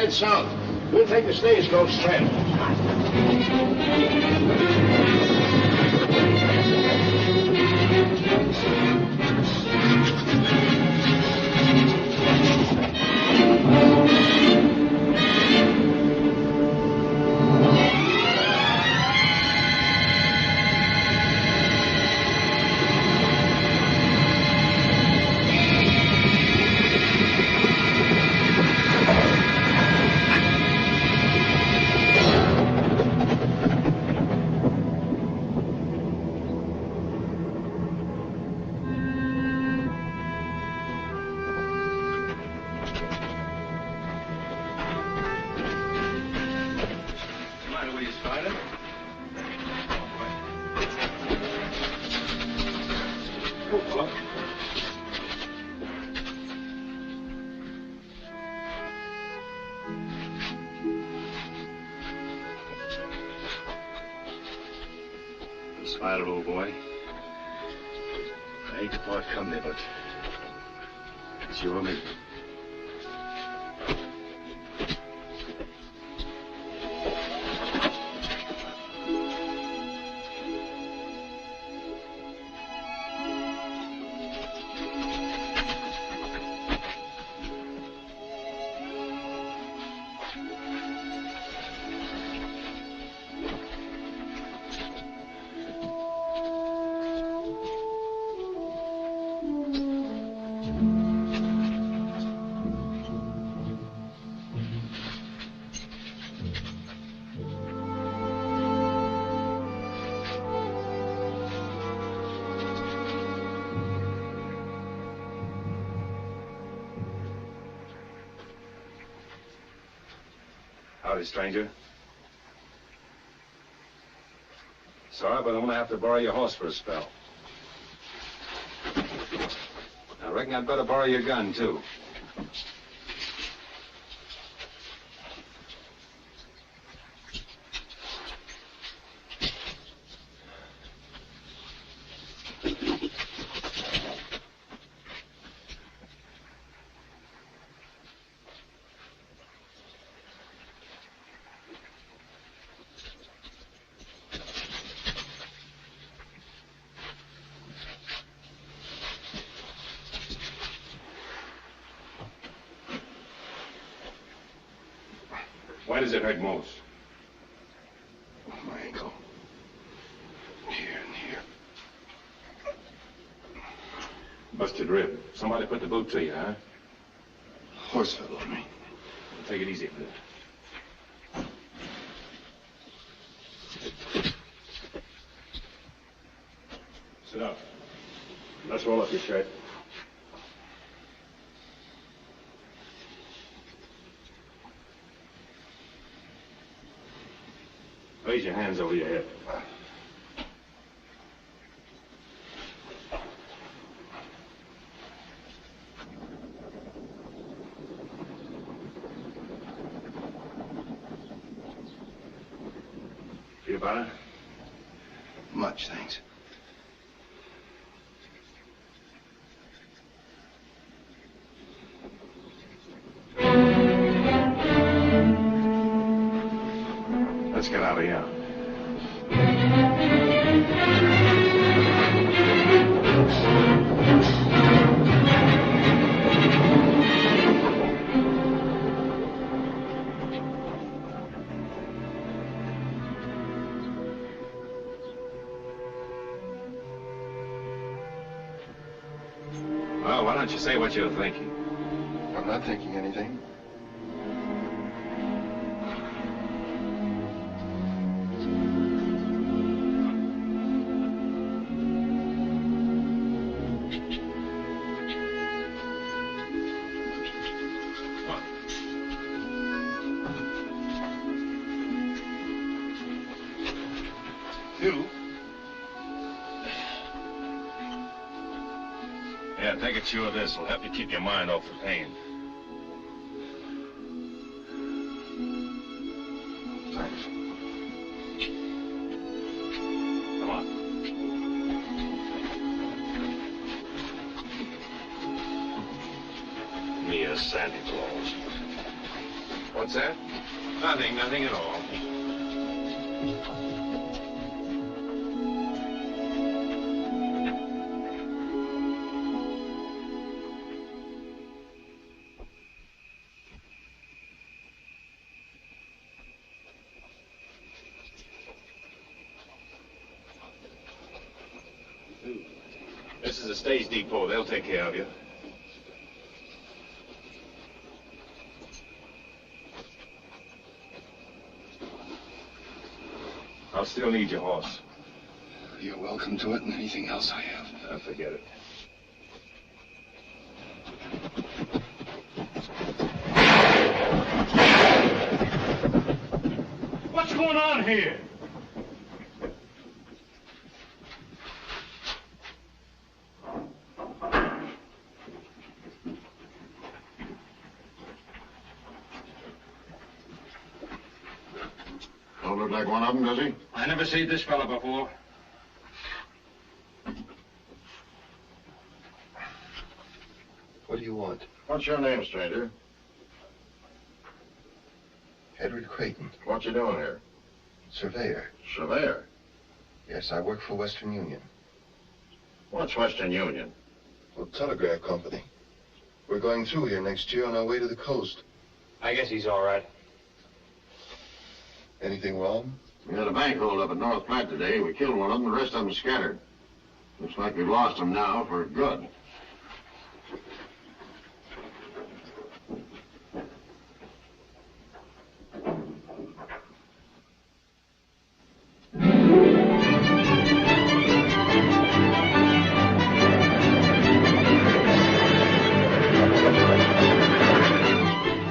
head south. We'll take the stagecoach straight. Spider, old boy. I hate to part company, but it's you or me. Howdy, stranger. Sorry, but I'm gonna have to borrow your horse for a spell. I reckon I'd better borrow your gun, too. Why does it hurt most? My ankle. Here and here. Busted rib. Somebody put the boot to you, huh? Horse fell on me. Take it easy, man. Sit up. Let's roll up your shirt. Raise your hands over your head. Feel better? Much, thanks. Let's get out of here. Well, why don't you say what you're thinking? I'm not thinking anything. You? Yeah, take a chew of this. It'll help you keep your mind off the pain. Thanks. Come on. Me as Santa Claus. What's that? Nothing at all. This is the stage depot. They'll take care of you. I'll still need your horse. You're welcome to it and anything else I have. Forget it. What's going on here? Don't look like one of them, does he? I never seen this fella before. What do you want? What's your name, stranger? Edward Creighton, What you doing here? surveyor. Surveyor. Yes, I work for Western Union. What's Western Union? Well, telegraph company. We're going through here next year on our way to the coast. I guess he's all right. Anything wrong? We had a bank hold up at North Platte today. We killed one of them, the rest of them scattered. Looks like we've lost them now for good.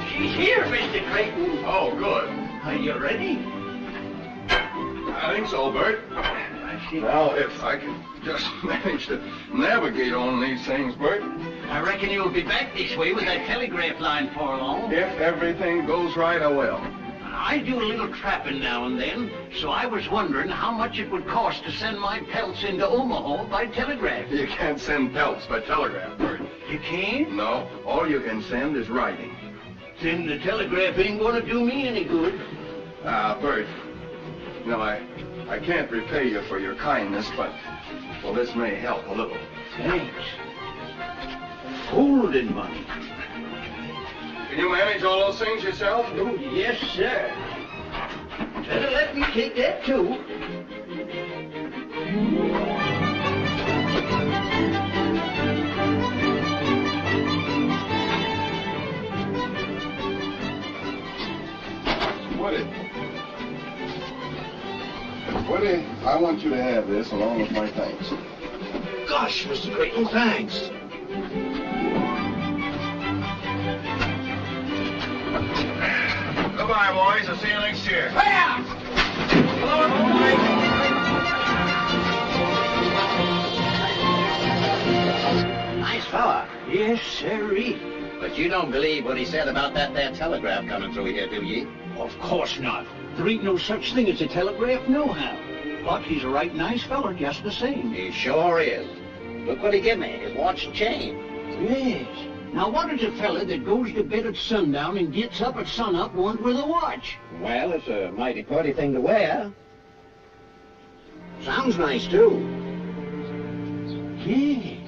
She's here, Mr. Creighton. Oh, good. Are you ready? I think so, Bert. Now, if I can just manage to navigate on these things, Bert. I reckon you'll be back this way with that telegraph line for long. If everything goes right, I will. I do a little trapping now and then, so I was wondering how much it would cost to send my pelts into Omaha by telegraph. You can't send pelts by telegraph, Bert. You can't? No, all you can send is writing. Then the telegraph ain't gonna do me any good. Bert, no, I can't repay you for your kindness, but, well, this may help a little. Thanks. Golden money. Can you manage all those things yourself? Oh, yes, sir. Better let me take that, too. Woody, I want you to have this along with my thanks. Gosh, Mr. Creighton, thanks. Goodbye, boys. I'll see you next year. Nice fella. Yes, sirree. But you don't believe what he said about that there telegraph coming through here, do ye? Of course not. There ain't no such thing as a telegraph nohow. But he's a right nice fella just the same. He sure is. Look what he give me, his watch and chain. Yes. Now what is a fella that goes to bed at sundown and gets up at sunup want with a watch? Well, it's a mighty pretty thing to wear. Sounds nice, too. Yes.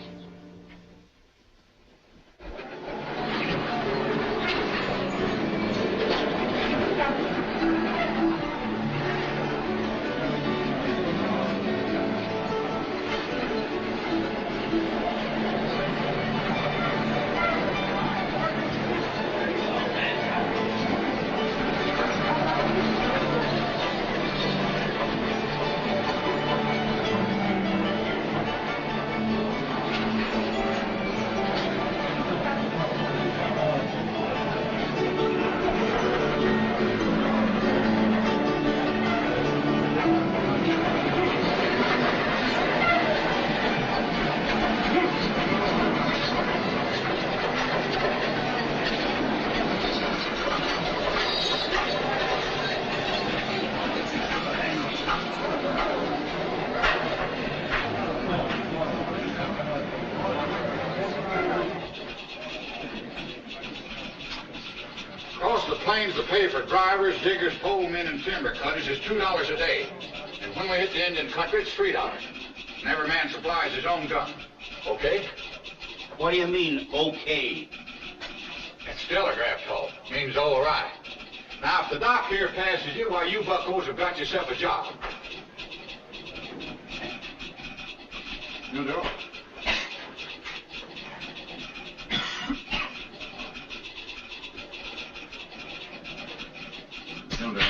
pay for drivers, diggers, pole men, and timber cutters is $2 a day. And when we hit the Indian country, it's $3. And every man supplies his own gun. Okay? What do you mean, okay? That's telegraph talk. Means all right. Now, if the doc here passes you, why, you buckos have got yourself a job. You do? You do.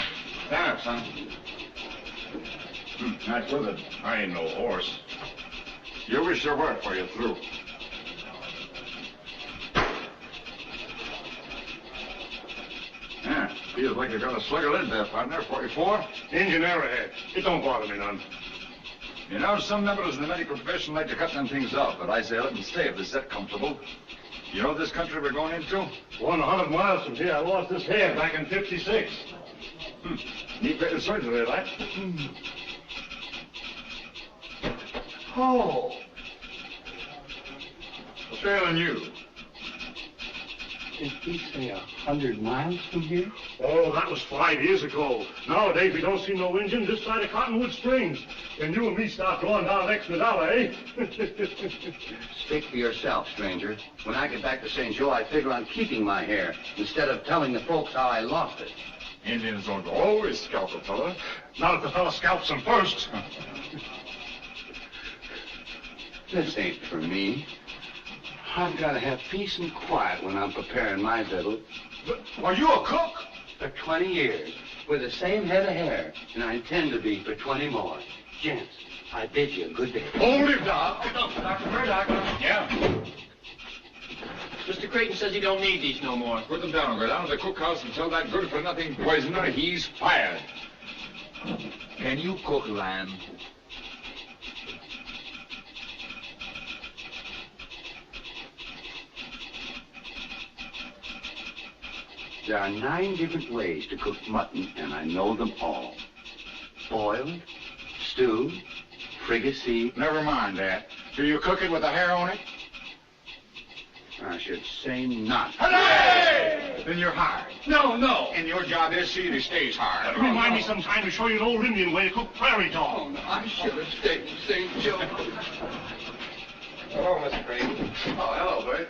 There, son. Nice with it. I ain't no horse. You wish there were for you through. Yeah, feels like you got a slugger lid there, partner. 44? Engine arrowhead. It don't bother me none. You know, some members of the medical profession like to cut them things off, but I say let them stay if they're that comfortable. You know this country we're going into? 100 miles from here, I lost this hair back in '56. Neat bit of surgery, right? Oh. What's failing you? Did he say 100 miles from here? Oh, that was 5 years ago. Nowadays, we don't see no engine this side of Cottonwood Springs. And you and me start drawing down an extra dollar, eh? Speak for yourself, stranger. When I get back to St. Joe, I figure on keeping my hair instead of telling the folks how I lost it. Indians don't always scalp a fella. Not if the fella scalps him first. This ain't for me. I've got to have peace and quiet when I'm preparing my victual. But are you a cook? For 20 years, with the same head of hair, and I intend to be for 20 more. Gents, I bid you a good day. Hold him, Doc. Dr. Murdoch. Yeah. Mr. Creighton says he don't need these no more. Put them down. Go down to the cookhouse and tell that good-for-nothing poisoner he's fired. Can you cook lamb? There are 9 different ways to cook mutton, and I know them all. Boiled, stewed, fricasseed. Never mind that. Do you cook it with the hair on it? I should say not. Hooray! Then you're hired. No, no. And your job is see that he stays hired. Remind me sometime to show you an old Indian way to cook prairie dog. I should have stayed in St. Joe. Hello, Mr. Creighton. Oh, hello, Bert.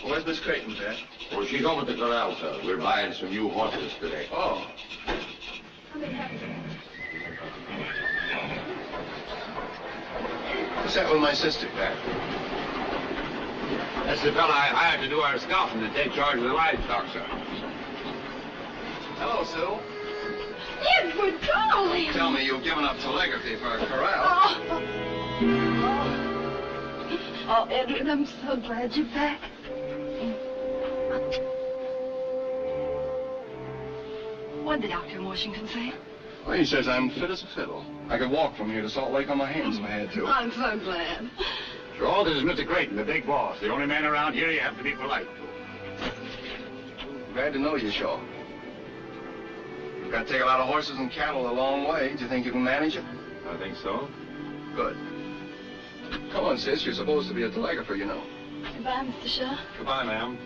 Where's Miss Creighton, Dad? Well, she's over at the corral, sir. We're buying some new horses today. Oh. What's that with my sister, Dad? That's the fella I hired to do our scouting to take charge of the livestock, sir. Hello, Sue. Edward, darling. Tell me you've given up telegraphy for a corral. Oh, Edward, I'm so glad you're back. What did the doctor in Washington say? Well, he says I'm fit as a fiddle. I could walk from here to Salt Lake on my hands if I had to. I'm so glad. Sure, this is Mr. Creighton, the big boss. The only man around here you have to be polite to. Glad to know you, Shaw. You've got to take a lot of horses and cattle a long way. Do you think you can manage it? I think so. Good. Come on, sis. You're supposed to be a telegrapher, you know. Goodbye, Mr. Shaw. Goodbye, ma'am.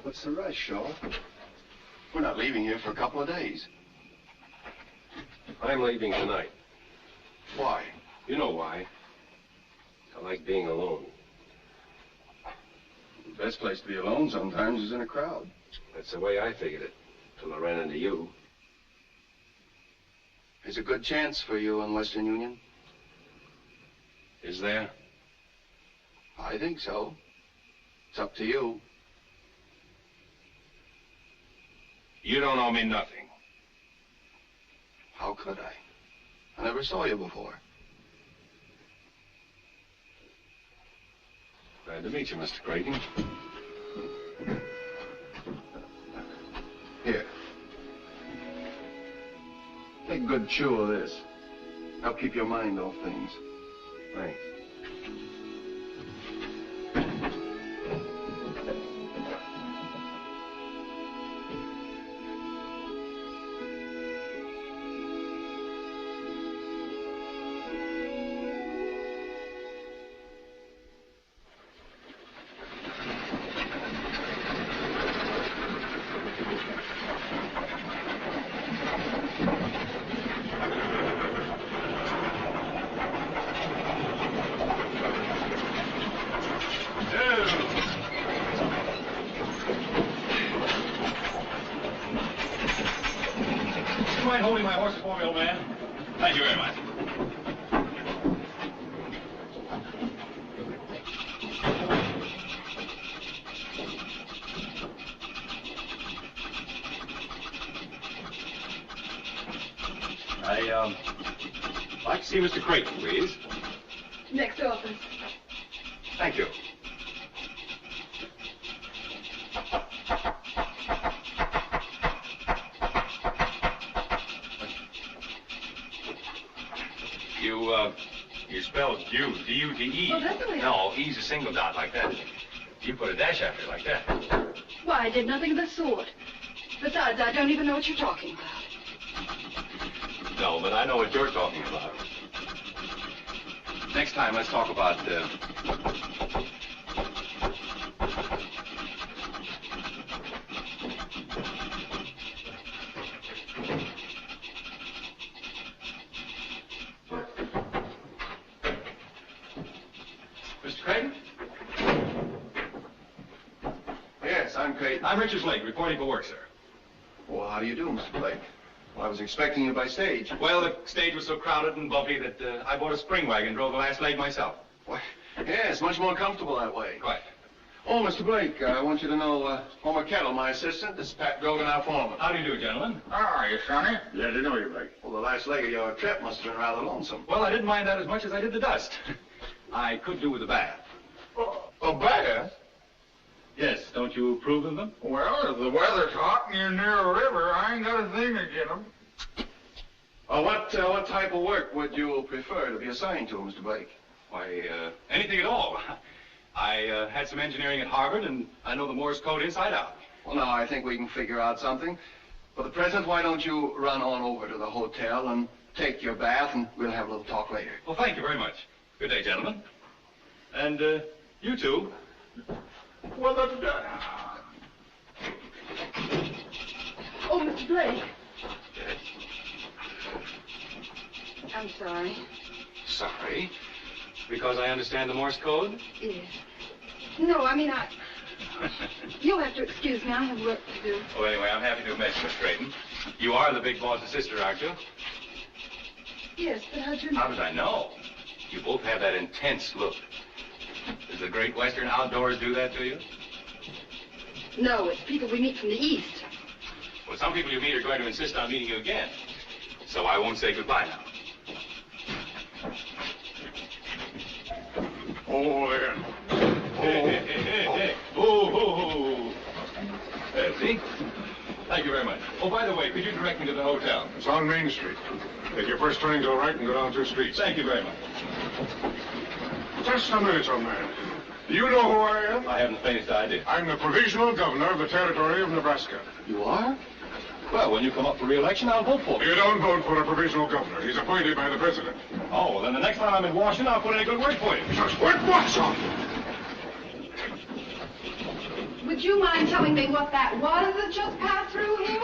What's the rush, Shaw? We're not leaving here for a couple of days. I'm leaving tonight. Why? You know why. I like being alone. The best place to be alone sometimes is in a crowd. That's the way I figured it, till I ran into you. There's a good chance for you in Western Union. Is there? I think so. It's up to you. You don't owe me nothing. How could I? I never saw you before. Glad to meet you, Mr. Creighton. Here. Take a good chew of this. Help keep your mind off things. Thanks. Mind holding my horses for me, old man? Thank you very much. I'd like to see Mr. Creighton, please. Next office. Thank you. You spell Dude, D-U-D-E. Oh, that's the way. No, E's a single dot like that. You put a dash after it like that. Why, I did nothing of the sort. Besides, I don't even know what you're talking about. No, but I know what you're talking about. Next time, let's talk about, Mr. Creighton? Yes, I'm Creighton. I'm Richard Blake, reporting for work, sir. Well, how do you do, Mr. Blake? Well, I was expecting you by stage. Well, the stage was so crowded and bumpy that I bought a spring wagon and drove the last leg myself. Why, yes, much more comfortable that way. Quite. Oh, Mr. Blake, I want you to know Homer Kettle, my assistant. This is Pat Grogan, our foreman. How do you do, gentlemen? How are you, Sonny? Glad to know you, Blake. Well, the last leg of your trip must have been rather lonesome. Well, I didn't mind that as much as I did the dust. I could do with a bath. A bath? Yes, don't you approve of them? Well, if the weather's hot and you're near a river, I ain't got a thing against them. What type of work would you prefer to be assigned to, Mr. Blake? Why, anything at all. I had some engineering at Harvard, and I know the Morse code inside out. Well, now, I think we can figure out something. For the present, why don't you run on over to the hotel and take your bath, and we'll have a little talk later. Well, thank you very much. Good day, gentlemen. And, you two. Well, that's... Oh, Mr. Blake. Yes. I'm sorry. Sorry? Because I understand the Morse code? Yes. No, I mean, You'll have to excuse me. I have work to do. Oh, anyway, I'm happy to have met you, Miss Creighton. You are the big boss's sister, aren't you? Yes, but how'd you know? How did I know? You both have that intense look. Does the great Western outdoors do that to you? No, it's people we meet from the East. Well, some people you meet are going to insist on meeting you again. So I won't say goodbye now. Oh, there. Hey. Oh. See? Thank you very much. Oh, by the way, could you direct me to the hotel? It's on Main Street. Take your first turning to the right and go down 2 streets. Thank you very much. Just a minute, young man. Do you know who I am? I haven't the faintest idea. I'm the provisional governor of the territory of Nebraska. You are? Well, when you come up for re-election, I'll vote for you. You don't vote for a provisional governor. He's appointed by the president. Oh, well, then the next time I'm in Washington, I'll put in a good word for you. Just what, Watson? Would you mind telling me what that was that just passed through here?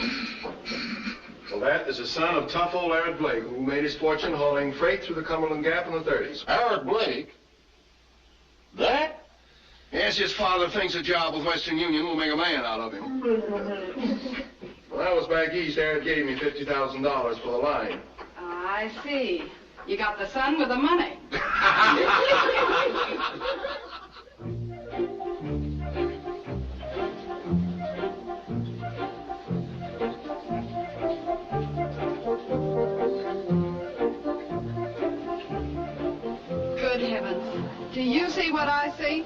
Well, that is the son of tough old Aaron Blake, who made his fortune hauling freight through the Cumberland Gap in the 30s. Howard Blake? That? Yes, his father thinks a job with Western Union will make a man out of him. When I was back east, Aaron gave me $50,000 for the line. I see. You got the son with the money. Good heavens. Do you see what I see?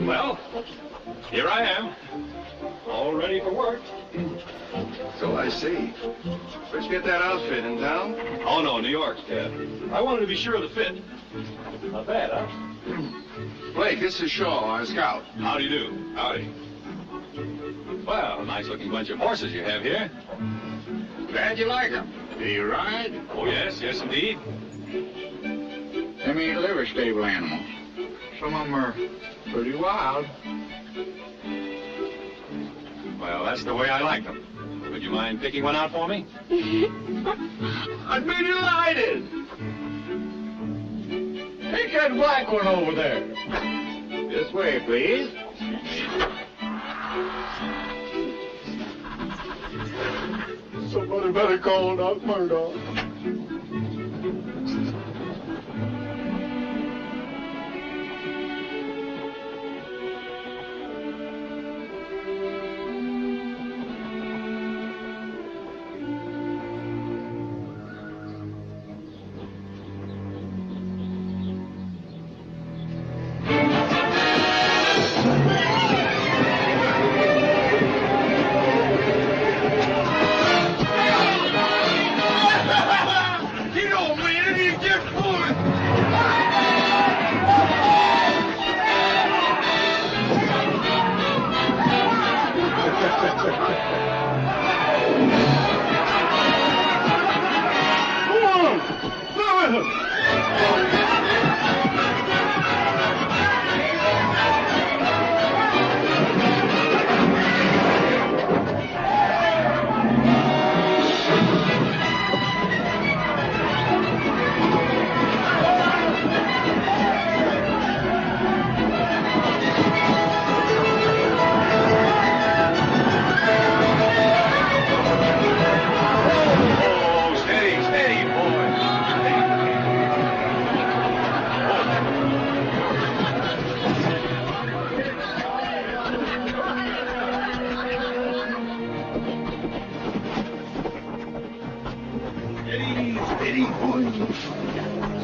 Well, here I am. All ready for work. So I see. Where'd you get that outfit, in town? Oh, no, New York, Dad. I wanted to be sure of the fit. Not bad, huh? Blake, this is Shaw, our scout. How do you do? Howdy. Well, nice looking bunch of horses you have here. Glad you like them. Do you ride? Oh, yes, yes, indeed. Them ain't liver stable animals. Some of them are pretty wild. Well, that's the way I like them. Would you mind picking one out for me? I'd be delighted. Take that black one over there. This way, please. Somebody better call Doc Murdoch.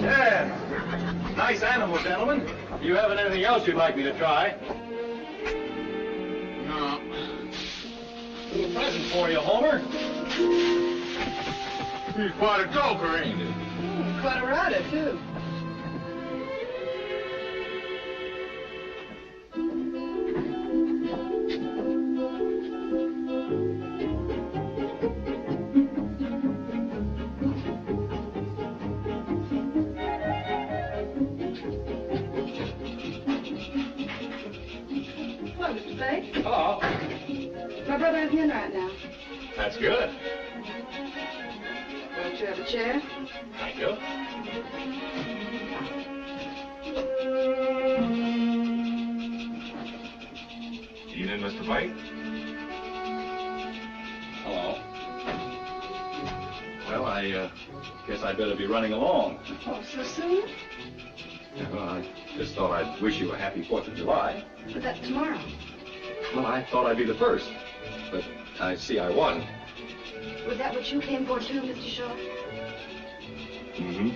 Yeah. Nice animal, gentlemen. You haven't anything else you'd like me to try? No. Little present for you, Homer. He's quite a joker, ain't he? Quite a rider, too. Hello, Mr. Blake. Hello. My brother isn't in right now. That's good. Won't you have a chair? Thank you. Evening, Mr. Blake. Hello. Well, I guess I'd better be running along. Oh, so soon? Well, I just thought I'd wish you a happy 4th of July. But that's tomorrow. Well, I thought I'd be the first, but I see I won. Was that what you came for, too, Mr. Shaw? Mm-hmm.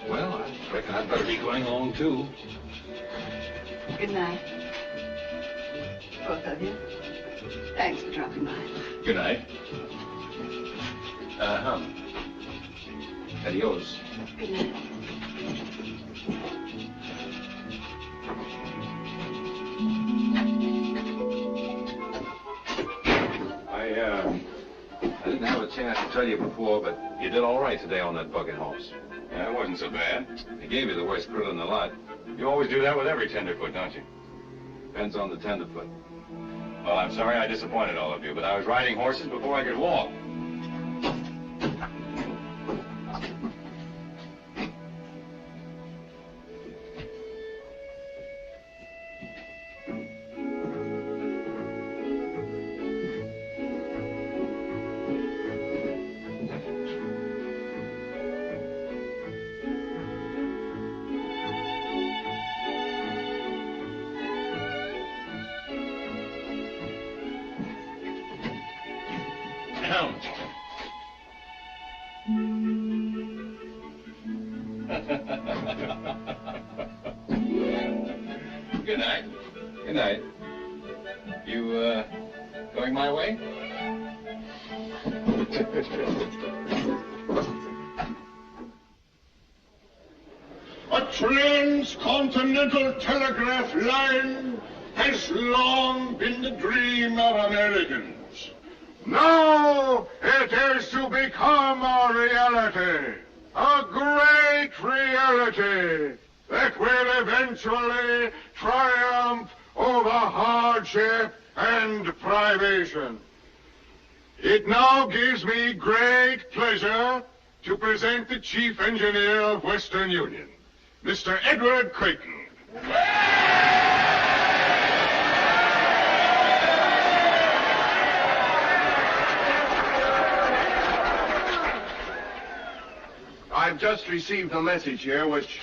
Well, I reckon I'd better be going along, too. Good night. Both of you. Thanks for dropping by. Good night. Adios. Good night. I didn't have a chance to tell you before, but you did all right today on that bucket horse. Yeah, it wasn't so bad. They gave you the worst critter in the lot. You always do that with every tenderfoot, don't you? Depends on the tenderfoot. Well, I'm sorry I disappointed all of you, but I was riding horses before I could walk. Good night. Good night. You, going my way? A transcontinental telegraph line has long been the dream of Americans. Now it is to become a reality, a great reality that will eventually triumph over hardship and privation. It now gives me great pleasure to present the Chief Engineer of Western Union, Mr. Edward Creighton. I've just received a message here which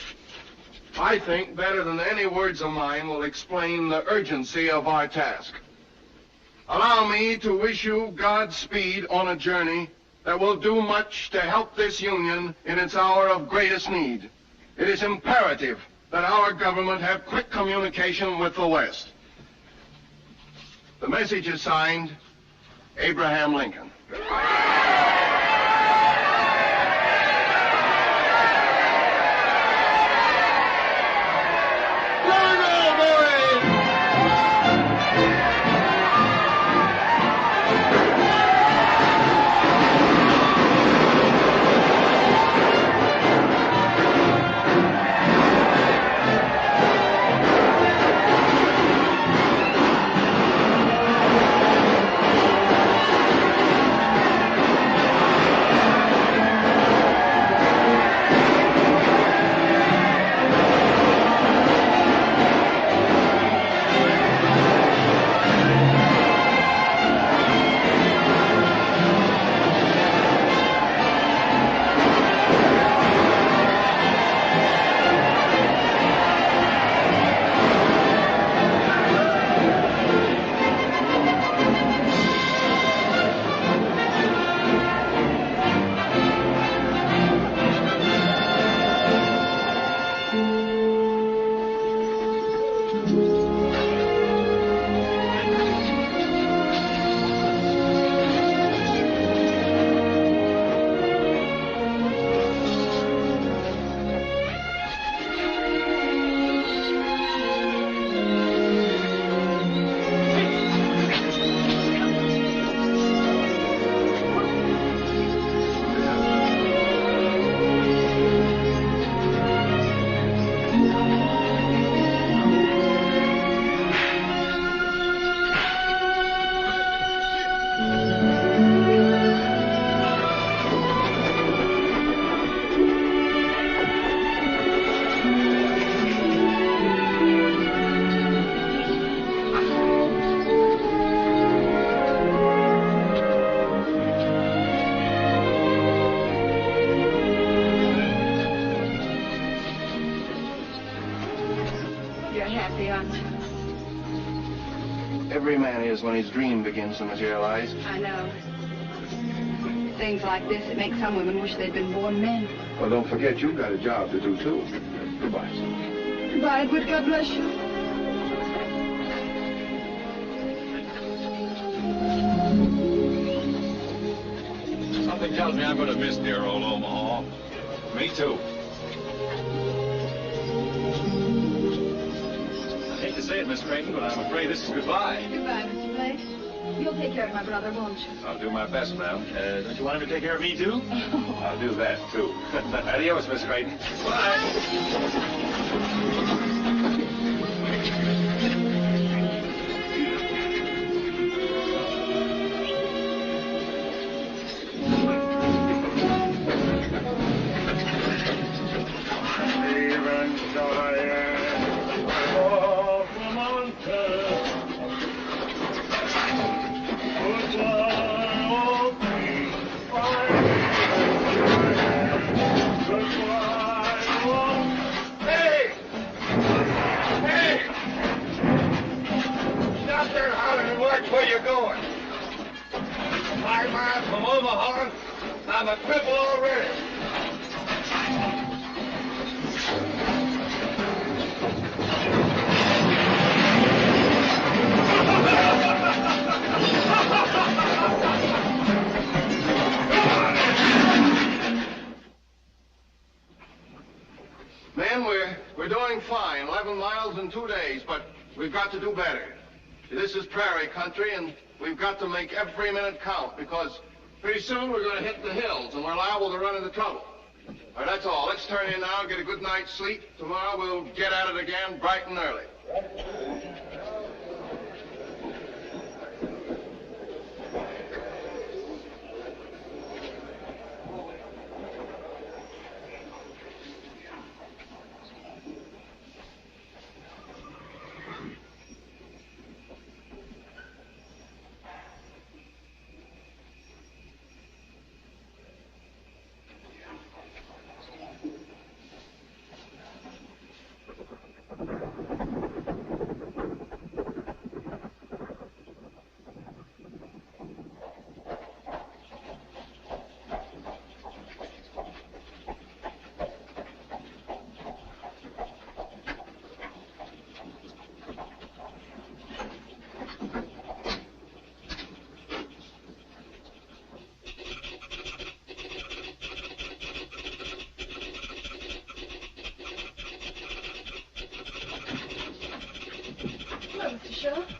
I think better than any words of mine will explain the urgency of our task. Allow me to wish you Godspeed on a journey that will do much to help this union in its hour of greatest need. It is imperative that our government have quick communication with the West. The message is signed, Abraham Lincoln. Every man is when his dream begins to materialize. I know. Things like this, it makes some women wish they'd been born men. Well, don't forget, you've got a job to do, too. Goodbye. Goodbye, Edward. God bless you. Something tells me I'm going to miss dear old Omaha. Me too. I hate to say it, Miss Creighton, but I'm afraid this is goodbye. Goodbye, Mr. Blake. You'll take care of my brother, won't you? I'll do my best, ma'am. Don't you want him to take care of me, too? I'll do that, too. Adios, Miss Creighton. Where you going? 5 miles from Omaha? I'm a cripple already. going fine, 11 miles in 2 days, but we've got to do better. This is prairie country, and we've got to make every minute count, because pretty soon we're going to hit the hills, and we're liable to run into trouble. All right, that's all. Let's turn in now, get a good night's sleep. Tomorrow we'll get at it again bright and early.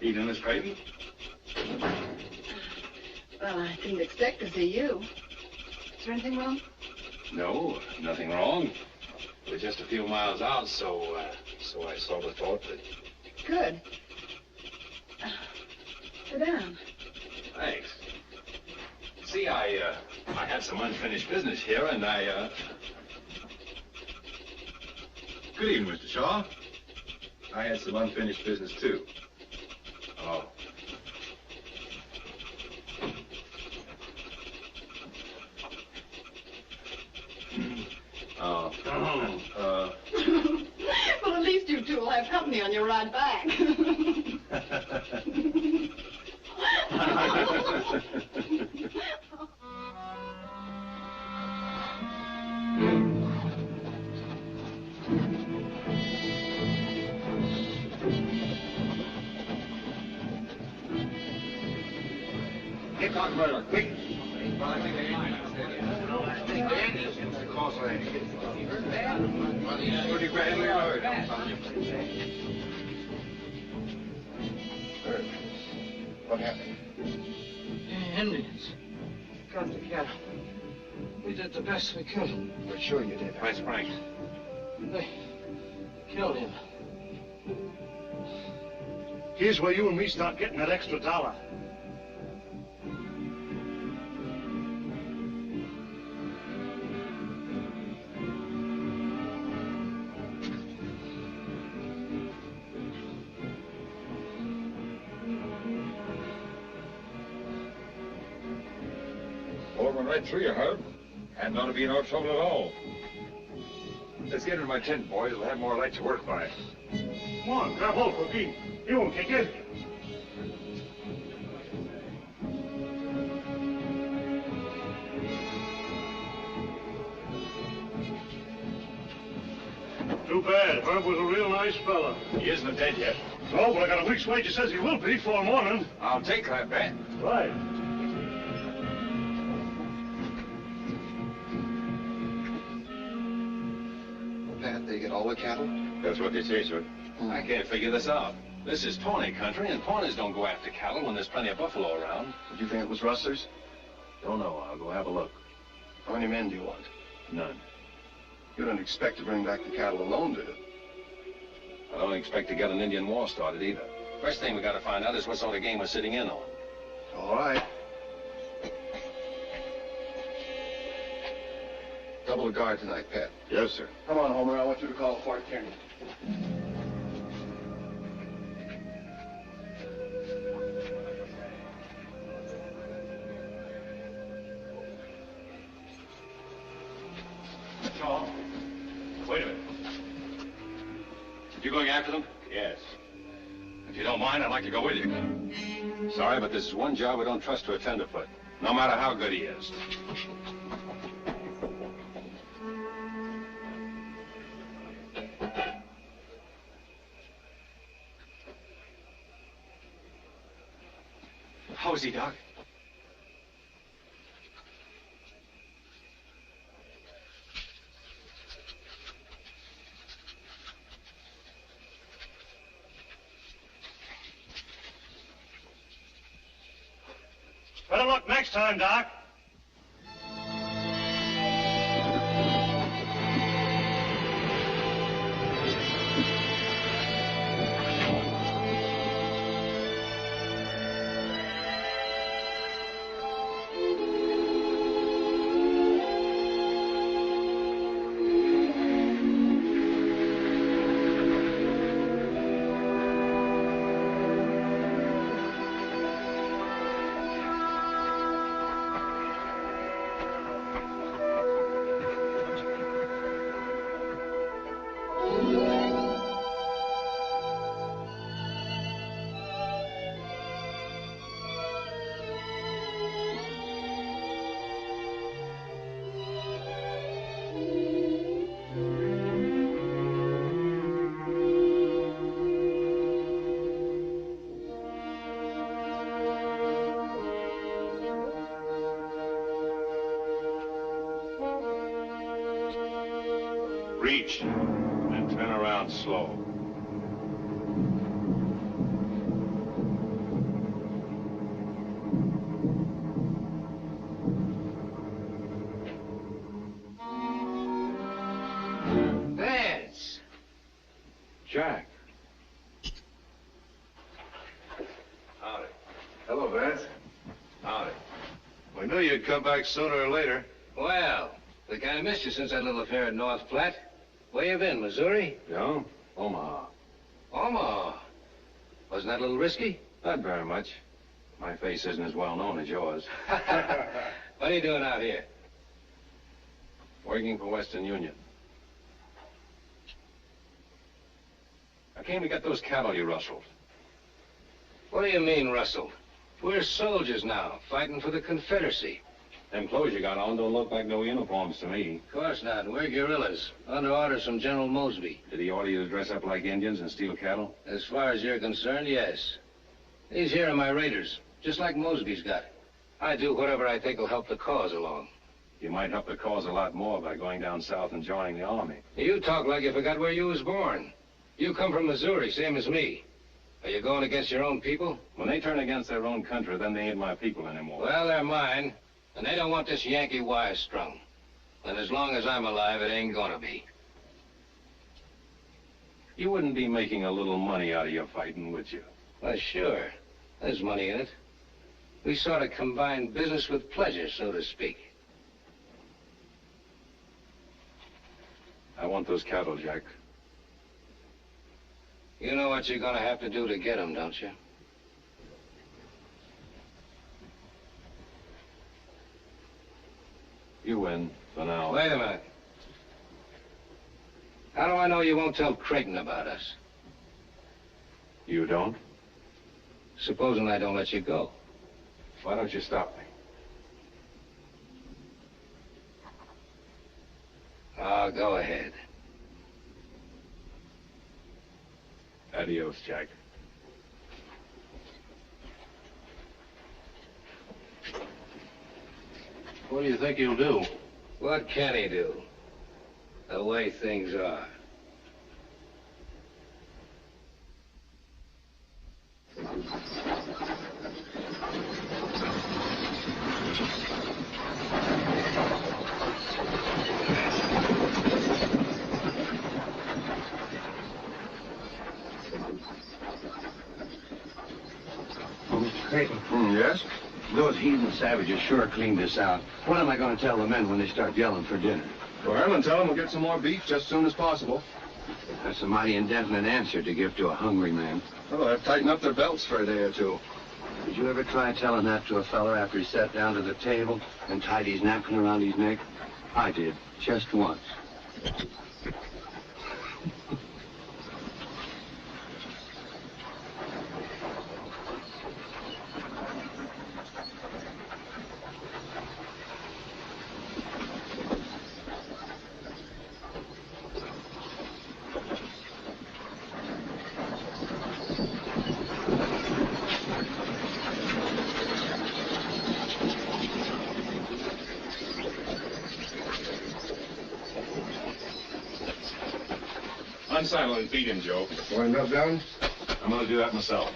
Evening, Miss Creighton. Well, I didn't expect to see you. Is there anything wrong? No, nothing wrong. We're just a few miles out, so I sort of thought that... Good. Sit down. Thanks. See, I had some unfinished business here, and Good evening, Mr. Shaw. I had some unfinished business, too. Oh. Well, at least you two will have company on your ride back. Get on, brother, quick. Pretty badly hurt. What happened? Indians. Got the cattle. We did the best we could. We're sure you did. Where's Frank? They killed him. Here's where you and me start getting that extra $1. Went right through you, Herb. Hadn't ought to be no trouble at all. Let's get into my tent, boys. We'll have more light to work by. Come on, grab hold, Cookie. You won't kick it. Too bad. Herb was a real nice fella. He isn't dead yet. No, but I got a week's wages says he will be for morning. I'll take that bet. Right. They get all the cattle? That's what they say, sir. I can't figure this out. This is Pawnee country, and Pawnees don't go after cattle when there's plenty of buffalo around. Did you think it was rustlers? Don't know. I'll go have a look. How many men do you want? None. You don't expect to bring back the cattle alone, do you? I don't expect to get an Indian war started either. First thing we got to find out is what sort of game we're sitting in on. All right. Double guard tonight, Pat. Yes, sir. Come on, Homer. I want you to call Fort Kearney. Shaw, wait a minute. You going after them? Yes. If you don't mind, I'd like to go with you. Sorry, but this is one job we don't trust to a tenderfoot, no matter how good he is. How is he, Doc? time, Doc. Reach, and turn around slow. Vance! Jack. Howdy. Hello, Vance. Howdy. We knew you'd come back sooner or later. Well, we kind of missed you since that little affair at North Platte. Where you been, Missouri? No? Omaha. Omaha. Wasn't that a little risky? Not very much. My face isn't as well known as yours. What are you doing out here? Working for Western Union. I came to get those cattle you rustled. What do you mean, rustled? We're soldiers now, fighting for the Confederacy. Them clothes you got on don't look like no uniforms to me. Of course not. We're guerrillas, under orders from General Mosby. Did he order you to dress up like Indians and steal cattle? As far as you're concerned, yes. These here are my raiders, just like Mosby's got. I do whatever I think will help the cause along. You might help the cause a lot more by going down south and joining the army. You talk like you forgot where you was born. You come from Missouri, same as me. Are you going against your own people? When they turn against their own country, then they ain't my people anymore. Well, they're mine. And they don't want this Yankee wire strung. And as long as I'm alive, it ain't gonna be. You wouldn't be making a little money out of your fighting, would you? Well, sure. There's money in it. We sort of combine business with pleasure, so to speak. I want those cattle, Jack. You know what you're gonna have to do to get them, don't you? You win, for now. Wait a minute. How do I know you won't tell Creighton about us? You don't? Supposing I don't let you go. Why don't you stop me? Oh, go ahead. Adios, Jack. What do you think he'll do? What can he do? The way things are. Mr. Creighton. Yes? Those heathen savages sure cleaned us out. What am I going to tell the men when they start yelling for dinner? Go ahead and tell him we'll get some more beef just as soon as possible. That's a mighty indefinite answer to give to a hungry man. Oh, they've tightened up their belts for a day or two. Did you ever try telling that to a feller after he sat down to the table and tied his napkin around his neck? I did, just once. Unsaddle and feed him, Joe. Want enough down? I'm going to do that myself.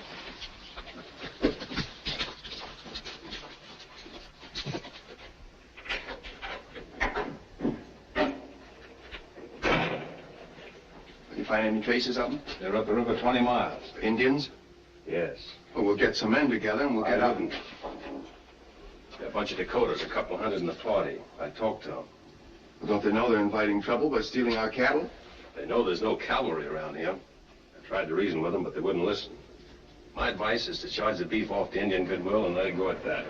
find any traces of them? They're up the river 20 miles. Indians? Yes. Well, we'll get some men together and we'll get out. There are a bunch of Dakotas, a couple hundred in the party. I talked to them. Well, don't they know they're inviting trouble by stealing our cattle? They know there's no cavalry around here. I tried to reason with them, but they wouldn't listen. My advice is to charge the beef off to Indian goodwill and let it go at that.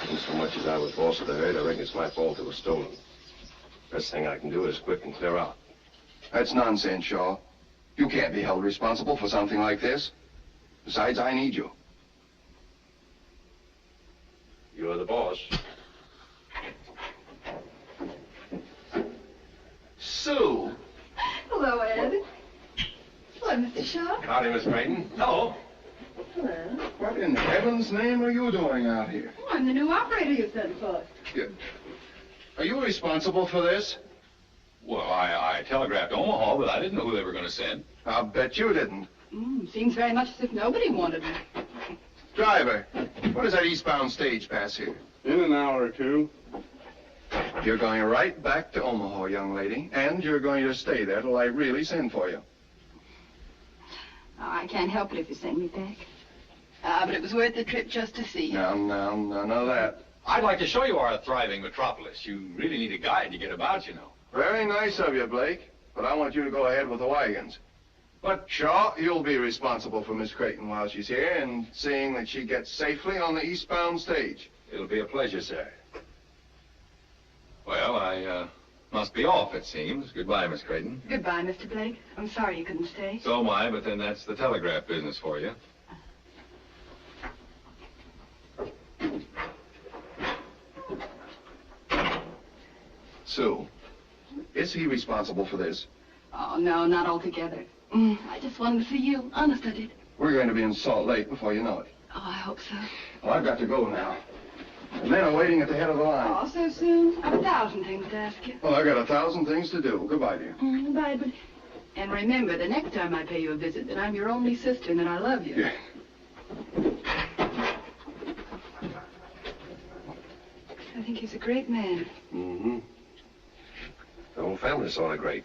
And so much as I was boss of the herd, I reckon it's my fault it was stolen. Best thing I can do is quit and clear out. That's nonsense, Shaw. You can't be held responsible for something like this. Besides, I need you. You're the boss. Sue! Hello, Ed. Hello, Mr. Shaw. Howdy, Miss Creighton. Hello. Hello. What in heaven's name are you doing out here? Oh, I'm the new operator you sent for. Are you responsible for this? Well, I telegraphed Omaha, but I didn't know who they were going to send. I'll bet you didn't. Seems very much as if nobody wanted me. Driver, what does that eastbound stage pass here? In an hour or two. You're going right back to Omaha, young lady, and you're going to stay there till I really send for you. Oh, I can't help it if you send me back. But it was worth the trip just to see you. No, none of that. I'd like to show you our thriving metropolis. You really need a guide to get about, you know. Very nice of you, Blake, but I want you to go ahead with the wagons. But, Shaw, you'll be responsible for Miss Creighton while she's here and seeing that she gets safely on the eastbound stage. It'll be a pleasure, sir. Well, I must be off, it seems. Goodbye, Miss Creighton. Goodbye, Mr. Blake. I'm sorry you couldn't stay. So am I, but then that's the telegraph business for you. Sue, is he responsible for this? Oh, no, not altogether. I just wanted to see you. Honest, I did. We're going to be in Salt Lake before you know it. Oh, I hope so. Well, I've got to go now. The men are waiting at the head of the line. Oh, so soon? I've 1,000 things to ask you. Well, I've got 1,000 things to do. Goodbye, dear. Goodbye, but... And remember, the next time I pay you a visit, that I'm your only sister and that I love you. Yeah. I think he's a great man. Mm-hmm. The whole family's sort of great.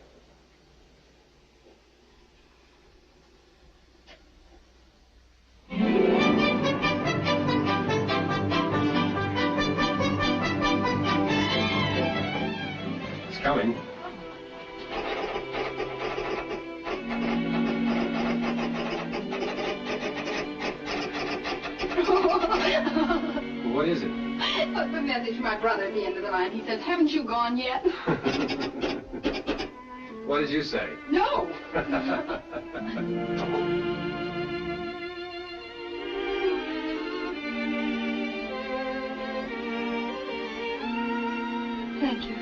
It's coming. What is it? The message from my brother at the end of the line. He says, haven't you gone yet? What did you say? No. Thank you.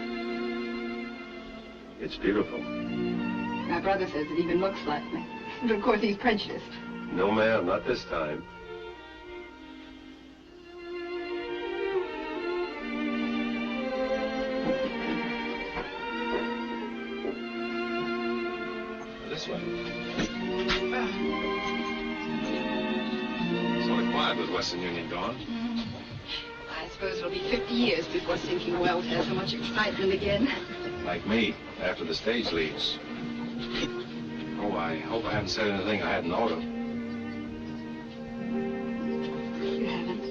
It's beautiful. My brother says it even looks like me. But of course he's prejudiced. No, ma'am, not this time. This way. Sort of quiet with Western Union gone. I suppose it'll be 50 years before Sinking Wells has so much excitement again. Like me, after the stage leaves. Oh, I hope I haven't said anything I hadn't ought to. You haven't.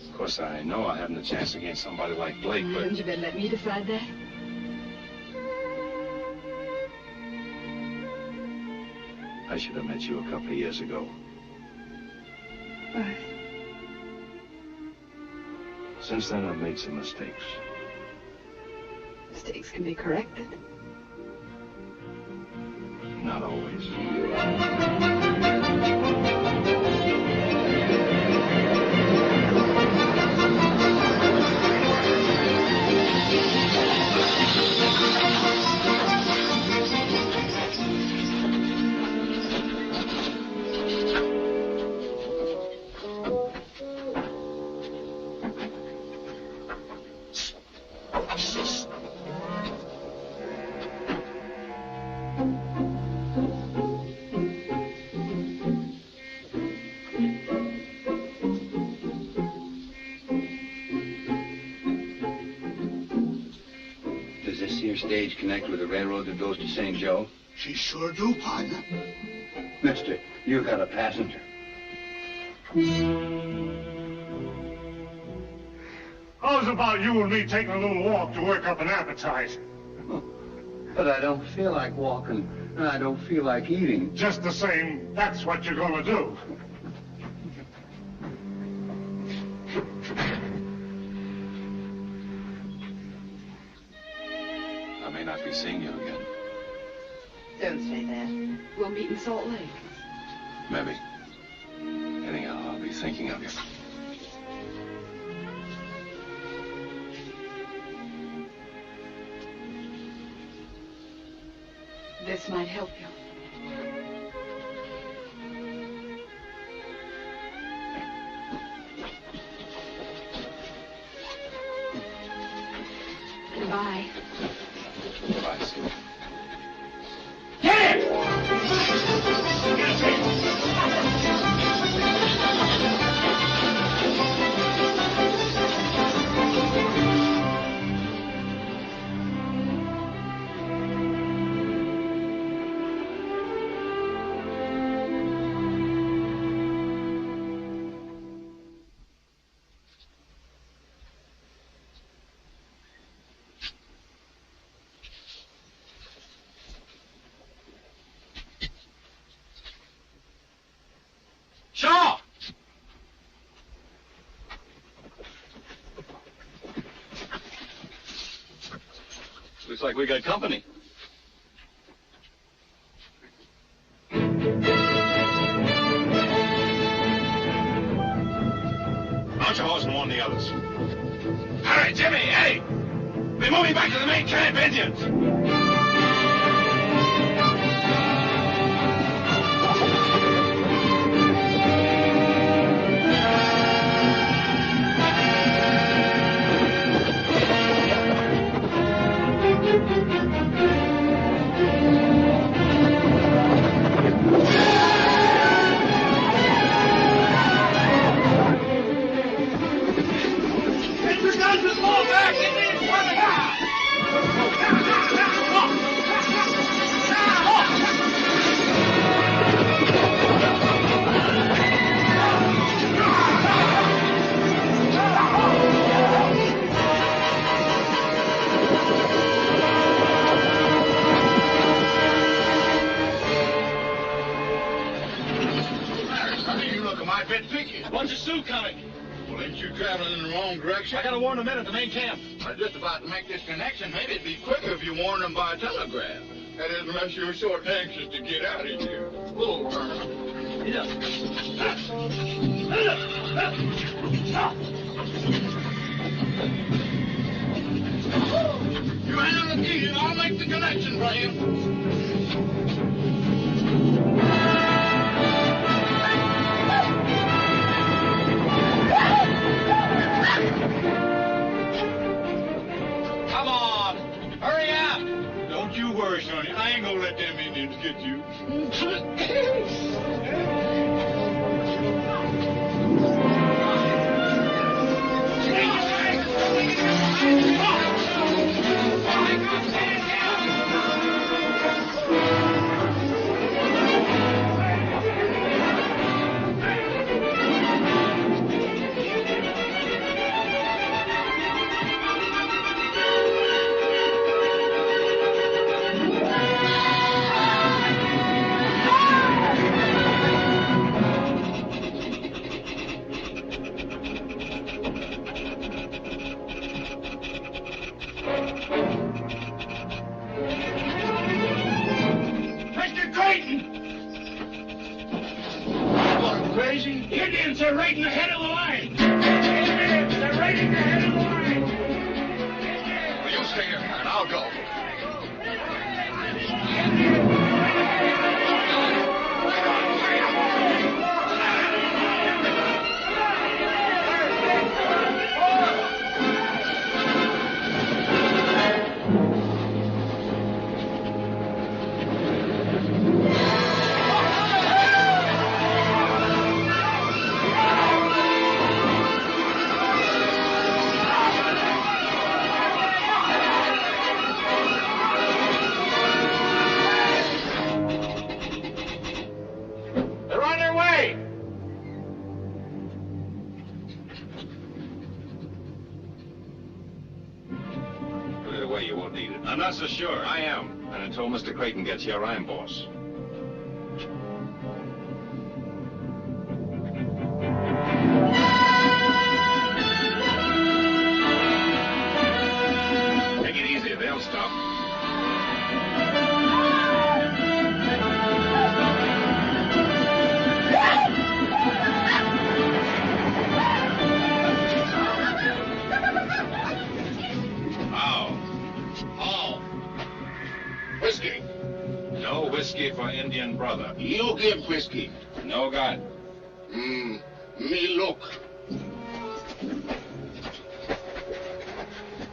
Of course, I know I haven't a chance against somebody like Blake, but... Hadn't you better let me decide that? I should have met you a couple of years ago. Why? Since then, I've made some mistakes. Mistakes can be corrected. Not always. Does this here stage connect with the railroad that goes to St. Joe? She sure do, partner. Mister, you got a passenger. How's about you and me taking a little walk to work up an appetite? But I don't feel like walking, and I don't feel like eating. Just the same, that's what you're gonna do. I may not be seeing you again. Don't say that. We'll meet in Salt Lake. Maybe. Anyhow, I'll be thinking of you. This might help you. Goodbye. Bye, Sue. Get it! Shaw! Looks like we got company. Archibald's and one of the others. All right, Jimmy, Eddie! We're moving back to the main camp, Indians! Bunch of Sioux coming. Well, ain't you traveling in the wrong direction? I gotta warn the men at the main camp. I was just about to make this connection. Maybe it'd be quicker if you warned them by telegraph. That is, unless you're sort of anxious to get out of here. Little terminal. You handle the key and I'll make the connection for you. Come on! Hurry up! Don't you worry, Sonny. I ain't gonna let them Indians get you. Indians are right in the head of the line! Indians are right in the head of the line! Well, you stay here, and I'll go. that's for sure. I am. And until Mr. Creighton gets here, I'm boss. Take it easy. They'll stop. Whiskey. No whiskey for Indian brother. You give whiskey. No God. Me look.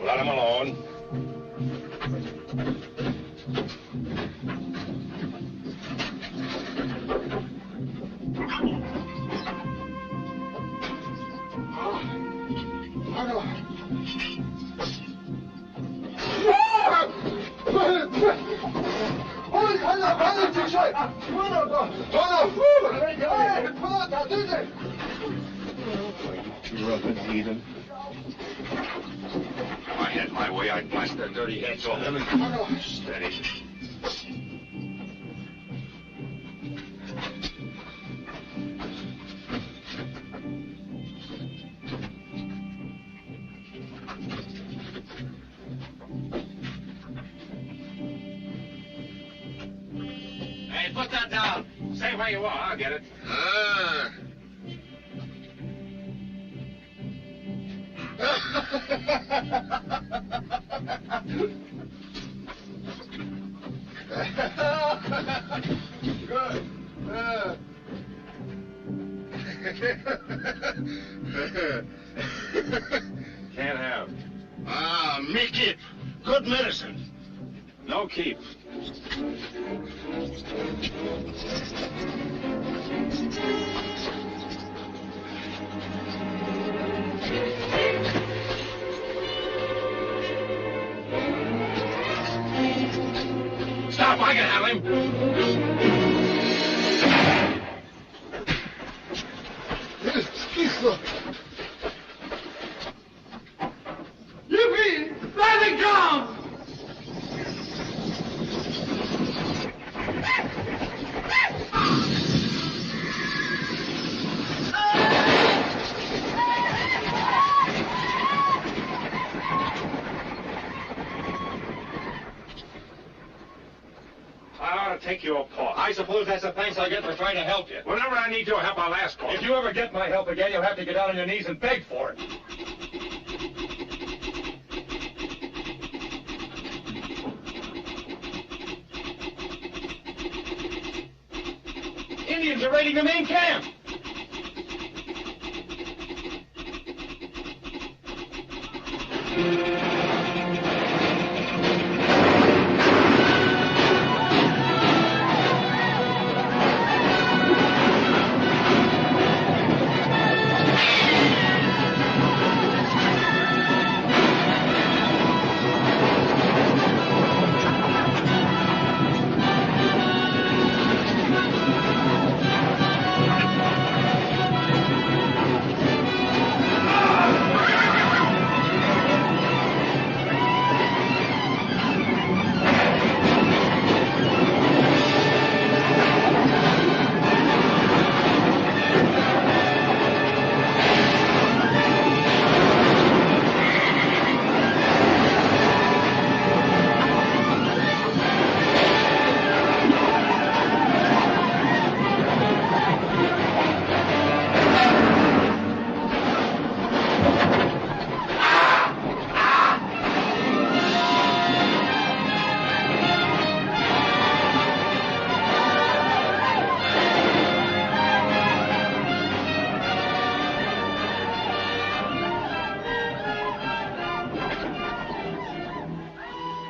Let him alone. If I had my way, I'd blast their dirty heads off them and... Steady. Hey, put that down. Stay where you are. I'll get it. Good. Can't have. Me keep. Good medicine. No keep. Stop, I can handle him. Yippee! Let it go! Take your paw. I suppose that's the thanks I get for trying to help you. Whenever I need your help, I'll ask for it. If you ever get my help again, you'll have to get down on your knees and beg for it. Indians are raiding the main camp.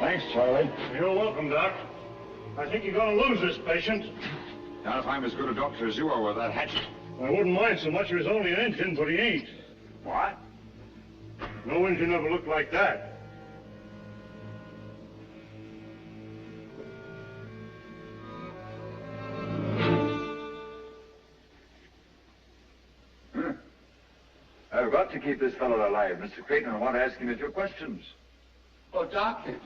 Thanks, Charlie. You're welcome, Doc. I think you're going to lose this patient. Not if I'm as good a doctor as you are with that hatchet. I wouldn't mind so much if he was only an Injun, but he ain't. What? No Injun ever looked like that. I've got to keep this fellow alive, Mr. Creighton. I want to ask him a few questions. Oh, Doctor,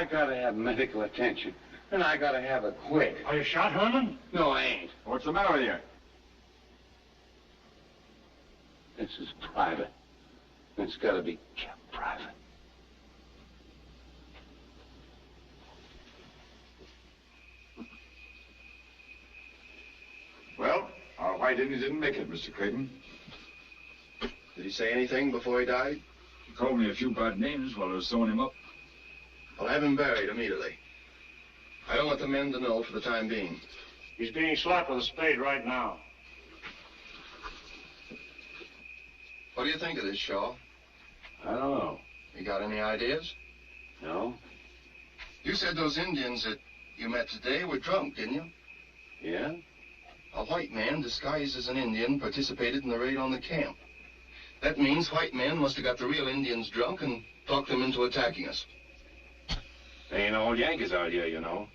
I gotta have medical attention, and I gotta have it quick. Are you shot, Herman? No, I ain't. What's the matter with you? This is private. It's gotta be kept private. Well, our white Indian didn't make it, Mr. Creighton. Did he say anything before he died? He called me a few bad names while I was sewing him up. I'll have him buried immediately. I don't want the men to know for the time being. He's being slapped with a spade right now. What do you think of this, Shaw? I don't know. You got any ideas? No? You said those Indians that you met today were drunk, didn't you? Yeah? A white man disguised as an Indian participated in the raid on the camp. That means white men must have got the real Indians drunk and talked them into attacking us. They ain't all Yankees out here, you know.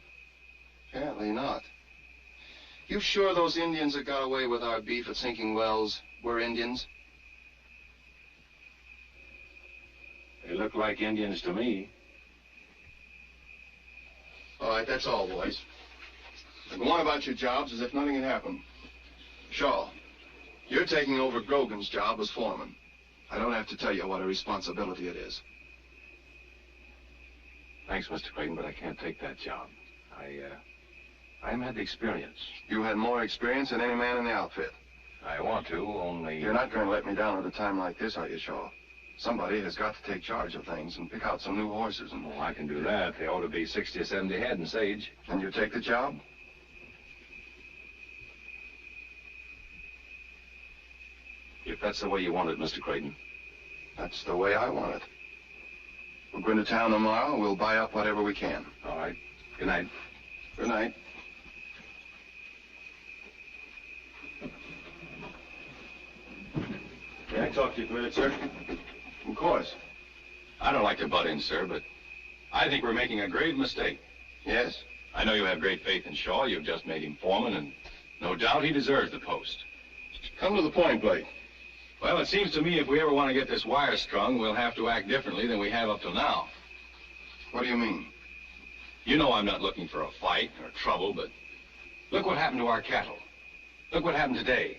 Apparently not. You sure those Indians that got away with our beef at Sinking Wells were Indians? They look like Indians to me. All right, that's all, boys. Now go on about your jobs as if nothing had happened. Shaw, you're taking over Grogan's job as foreman. I don't have to tell you what a responsibility it is. Thanks, Mr. Creighton, but I can't take that job. I haven't had the experience. You had more experience than any man in the outfit. I want to, only... You're not going to let me down at a time like this, are you, Shaw? Somebody has got to take charge of things and pick out some new horses. And I can do that. They ought to be 60 or 70 head in Sage. And you take the job? If that's the way you want it, Mr. Creighton. That's the way I want it. We'll go into town tomorrow. We'll buy up whatever we can. All right. Good night. Good night. Can I talk to you for a minute, sir? Of course. I don't like to butt in, sir, but I think we're making a grave mistake. Yes? I know you have great faith in Shaw. You've just made him foreman, and no doubt he deserves the post. Come to the point, Blake. Well, it seems to me if we ever want to get this wire strung, we'll have to act differently than we have up till now. What do you mean? You know I'm not looking for a fight or trouble, but look what happened to our cattle. Look what happened today.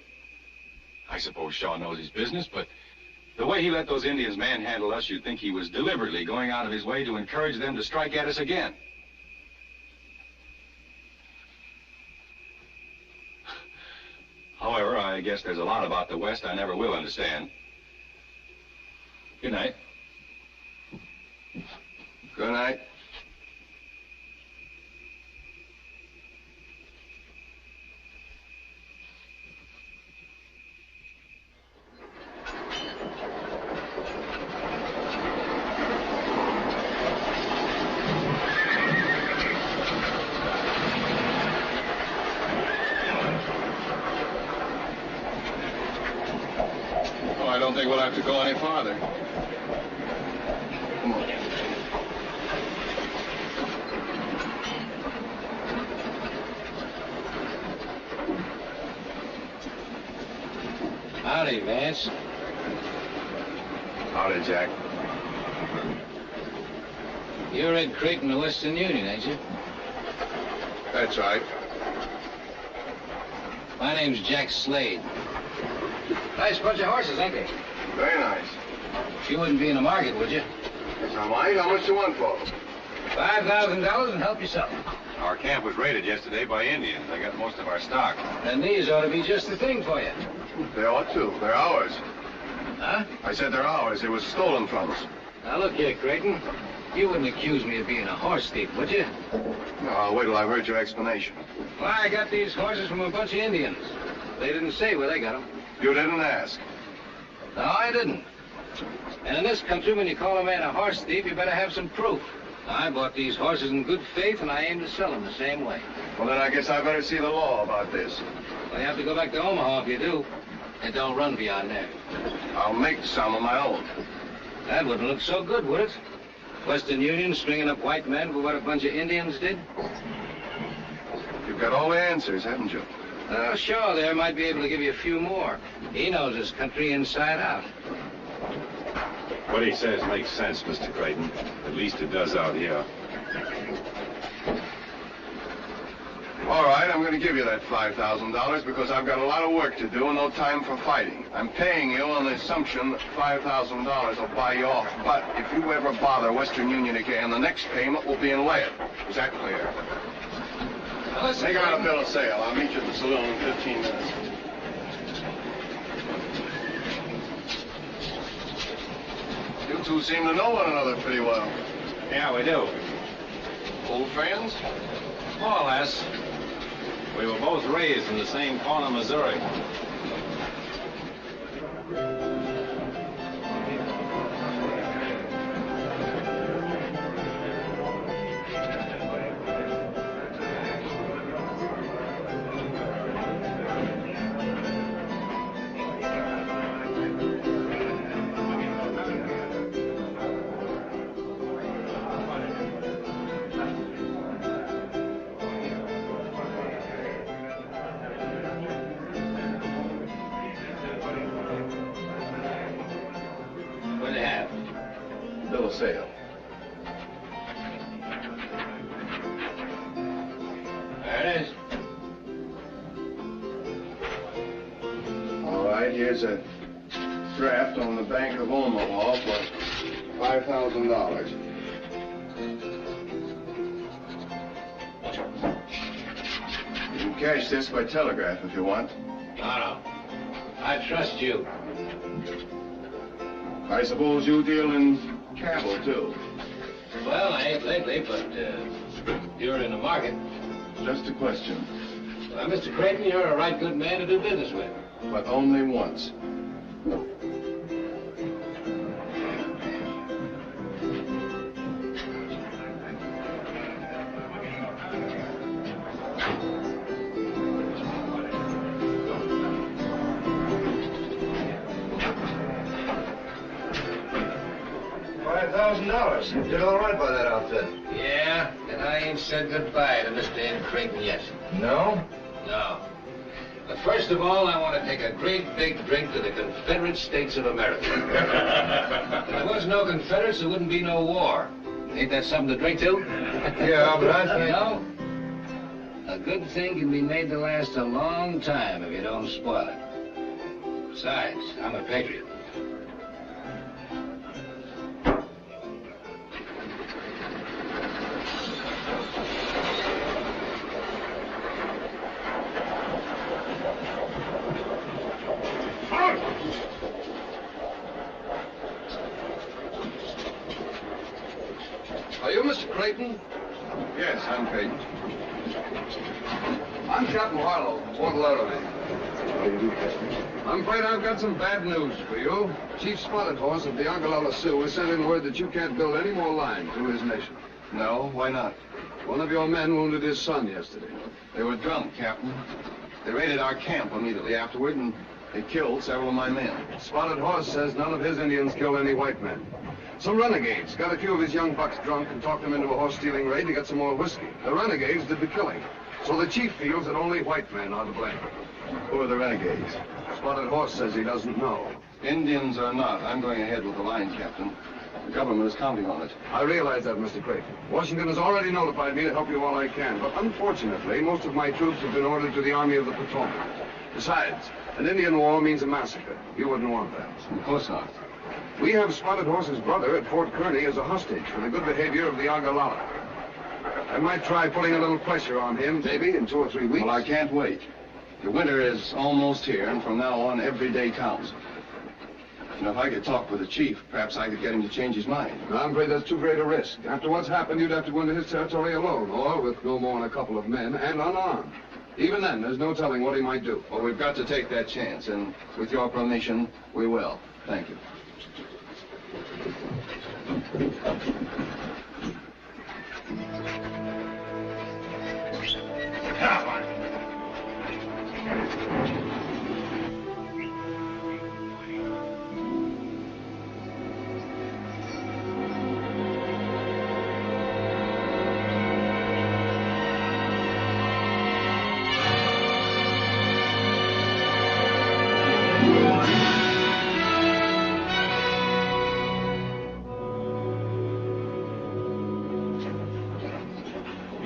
I suppose Shaw knows his business, but the way he let those Indians manhandle us, you'd think he was deliberately going out of his way to encourage them to strike at us again. However, I guess there's a lot about the West I never will understand. Good night. Good night. I don't think we'll have to go any farther. Come on. Howdy, Vance. Howdy, Jack. You're Ed Creighton of Western Union, ain't you? That's right. My name's Jack Slade. Nice bunch of horses, ain't they? Very nice. You wouldn't be in the market, would you? Yes, I might. How much do you want for them? $5,000 and help yourself. Our camp was raided yesterday by Indians. They got most of our stock. And these ought to be just the thing for you. They ought to. They're ours. Huh? I said they're ours. They were stolen from us. Now, look here, Creighton. You wouldn't accuse me of being a horse thief, would you? No, I'll wait till I've heard your explanation. Well, I got these horses from a bunch of Indians. They didn't say where they got them. You didn't ask. No, I didn't. And in this country, when you call a man a horse thief, you better have some proof. I bought these horses in good faith, and I aim to sell them the same way. Well, then I guess I better see the law about this. Well, you have to go back to Omaha if you do. And don't run beyond there. I'll make some of my own. That wouldn't look so good, would it? Western Union stringing up white men for what a bunch of Indians did? You've got all the answers, haven't you? Oh, Shaw there might be able to give you a few more. He knows this country inside out. What he says makes sense, Mr. Creighton. At least it does out here. All right, I'm going to give you that $5,000 because I've got a lot of work to do and no time for fighting. I'm paying you on the assumption that $5,000 will buy you off. But if you ever bother Western Union again, the next payment will be in lead. Is that clear? Take out a bill of sale. I'll meet you at the saloon in 15 minutes. You two seem to know one another pretty well. Yeah, we do. Old friends? More or less. We were both raised in the same corner of Missouri. Bill of sale. There it is. All right, here's a draft on the Bank of Omaha for $5,000. You can cash this by telegraph if you want. No. I trust you. I suppose you deal in cattle, too. Well, I ain't lately, but you're in the market. Just a question. Well, Mr. Creighton, you're a right good man to do business with. But only once. $5,000. You did all right by that outfit. Yeah, and I ain't said goodbye to Mr. N. Creighton yet. No? No. But first of all, I want to take a great big drink to the Confederate States of America. If there was no Confederates, there wouldn't be no war. Ain't that something to drink to? Yeah, but I think... No? A good thing can be made to last a long time if you don't spoil it. Besides, I'm a patriot. Are you Mr. Creighton? Yes, I'm Creighton. I'm Captain Harlow. Fort Lauderdale. How do you do, Captain? I'm afraid I've got some bad news for you. Chief Spotted Horse of the Ogallala Sioux has sent in word that you can't build any more line through his nation. No? Why not? One of your men wounded his son yesterday. They were drunk, Captain. They raided our camp immediately afterward, and they killed several of my men. Spotted Horse says none of his Indians killed any white men. Some renegades got a few of his young bucks drunk and talked them into a horse-stealing raid to get some more whiskey. The renegades did the killing. So the chief feels that only white men are to blame. Who are the renegades? Spotted Horse says he doesn't know. Indians or not, I'm going ahead with the line, Captain. The government is counting on it. I realize that, Mr. Creighton. Washington has already notified me to help you all I can, but unfortunately, most of my troops have been ordered to the Army of the Potomac. Besides, an Indian war means a massacre. You wouldn't want that. Of course not. We have Spotted Horse's brother at Fort Kearny as a hostage for the good behavior of the Ogallala. I might try putting a little pressure on him, maybe, in 2 or 3 weeks. Well, I can't wait. The winter is almost here, and from now on, every day counts. You know, if I could talk with the chief, perhaps I could get him to change his mind. No, I'm afraid that's too great a risk. After what's happened, you'd have to go into his territory alone, or with no more than a couple of men, and unarmed. Even then, there's no telling what he might do. Well, we've got to take that chance, and with your permission, we will. Thank you. Come on.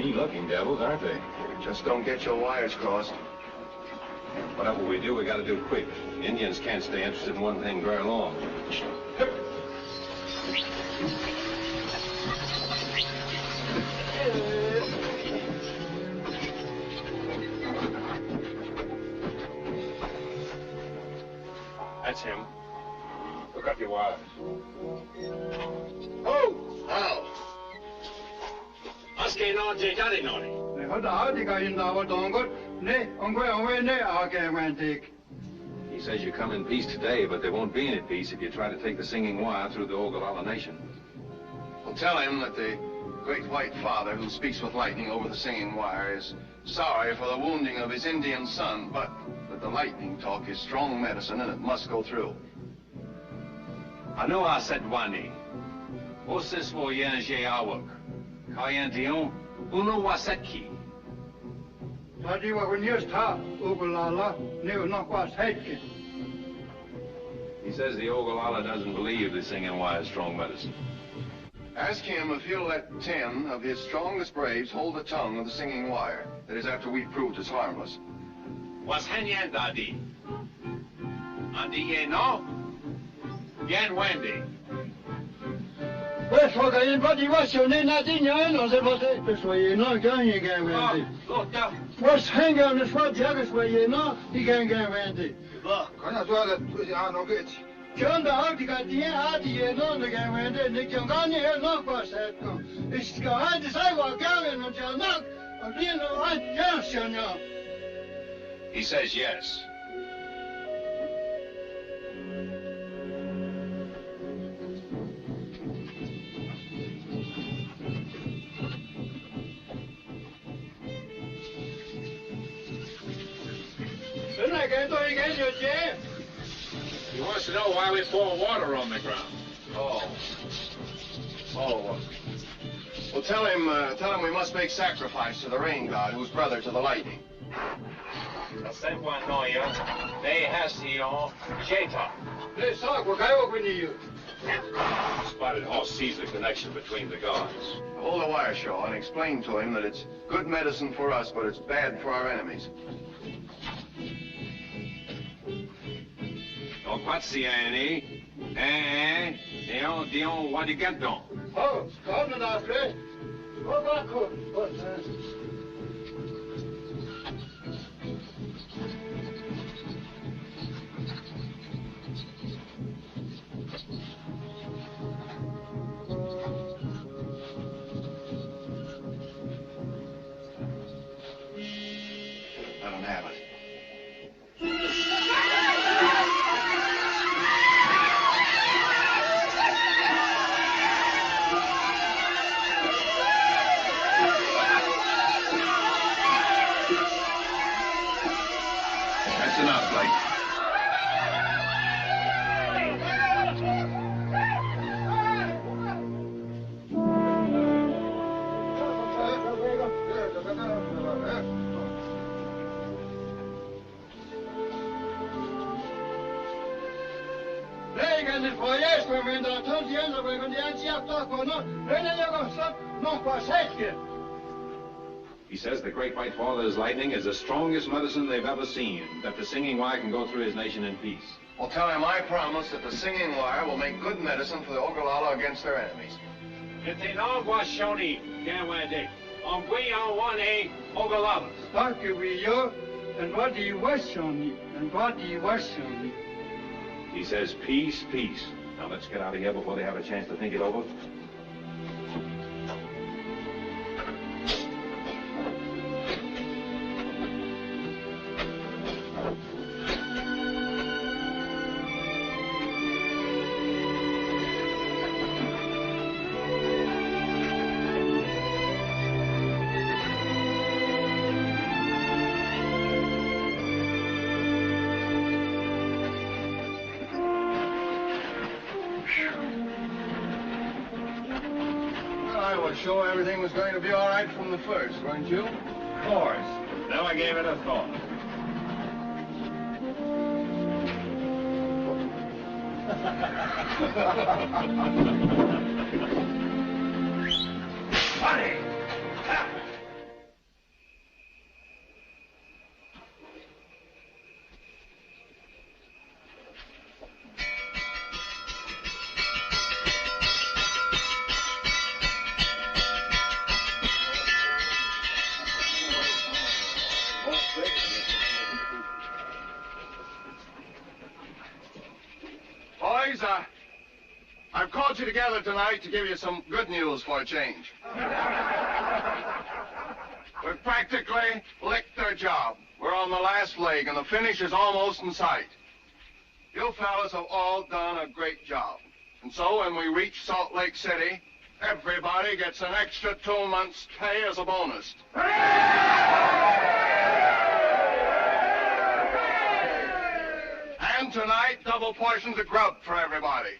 Mean-looking devils, aren't they? Just don't get your wires crossed. Whatever we do, we gotta do quick. Indians can't stay interested in one thing very long. That's him. Look up your wires. Oh! How? Aske no te kari nori. He says you come in peace today, but there won't be any peace if you try to take the Singing Wire through the Ogallala Nation. Well, tell him that the Great White Father who speaks with lightning over the Singing Wire is sorry for the wounding of his Indian son, but that the lightning talk is strong medicine and it must go through. Ano asedwani. Osis wo yenje awak. Kayandion uno waseki. He says the Ogallala doesn't believe the Singing Wire is strong medicine. Ask him if he'll let 10 of his strongest braves hold the tongue of the Singing Wire. That is, after we've proved it's harmless. Was henyan dadi. Andi ye no? Yan Wendy. Anybody was your name? I didn't know that way you're not going again, Wendy. What's hanging on the spot the other way you know? You can't get Wendy. Look, I'm not sure that I don't get John the Arctic, the idea, no, the game, and then the John here, no, for that. It's going to say what going on your knock. I'm being the right junction, you. He says yes. He wants to know why we pour water on the ground. Oh, well, tell him we must make sacrifice to the rain god, who's brother to the lightning. Spotted Horse sees the connection between the gods. Hold the wire, Shaw, and explain to him that it's good medicine for us, but it's bad for our enemies. Donc, pas de CNE. Dion, what do you get, donc? Oh, come on, Alfred. Go back home. I don't have it. That's enough, Blake. He says the Great White Father's lightning is the strongest medicine they've ever seen, that the Singing Wire can go through his nation in peace. Well, tell him I promise that the Singing Wire will make good medicine for the Ogallala against their enemies. And what do you wish on me? And what do you wish on me? He says peace, peace. Now let's get out of here before they have a chance to think it over. Sure everything was going to be all right from the first, weren't you? Of course. Never gave it a thought. Funny. together tonight to give you some good news for a change. We've practically licked our job. We're on the last leg, and the finish is almost in sight. You fellas have all done a great job. And so when we reach Salt Lake City, everybody gets an extra 2 months' pay as a bonus. And tonight, double portions of grub for everybody.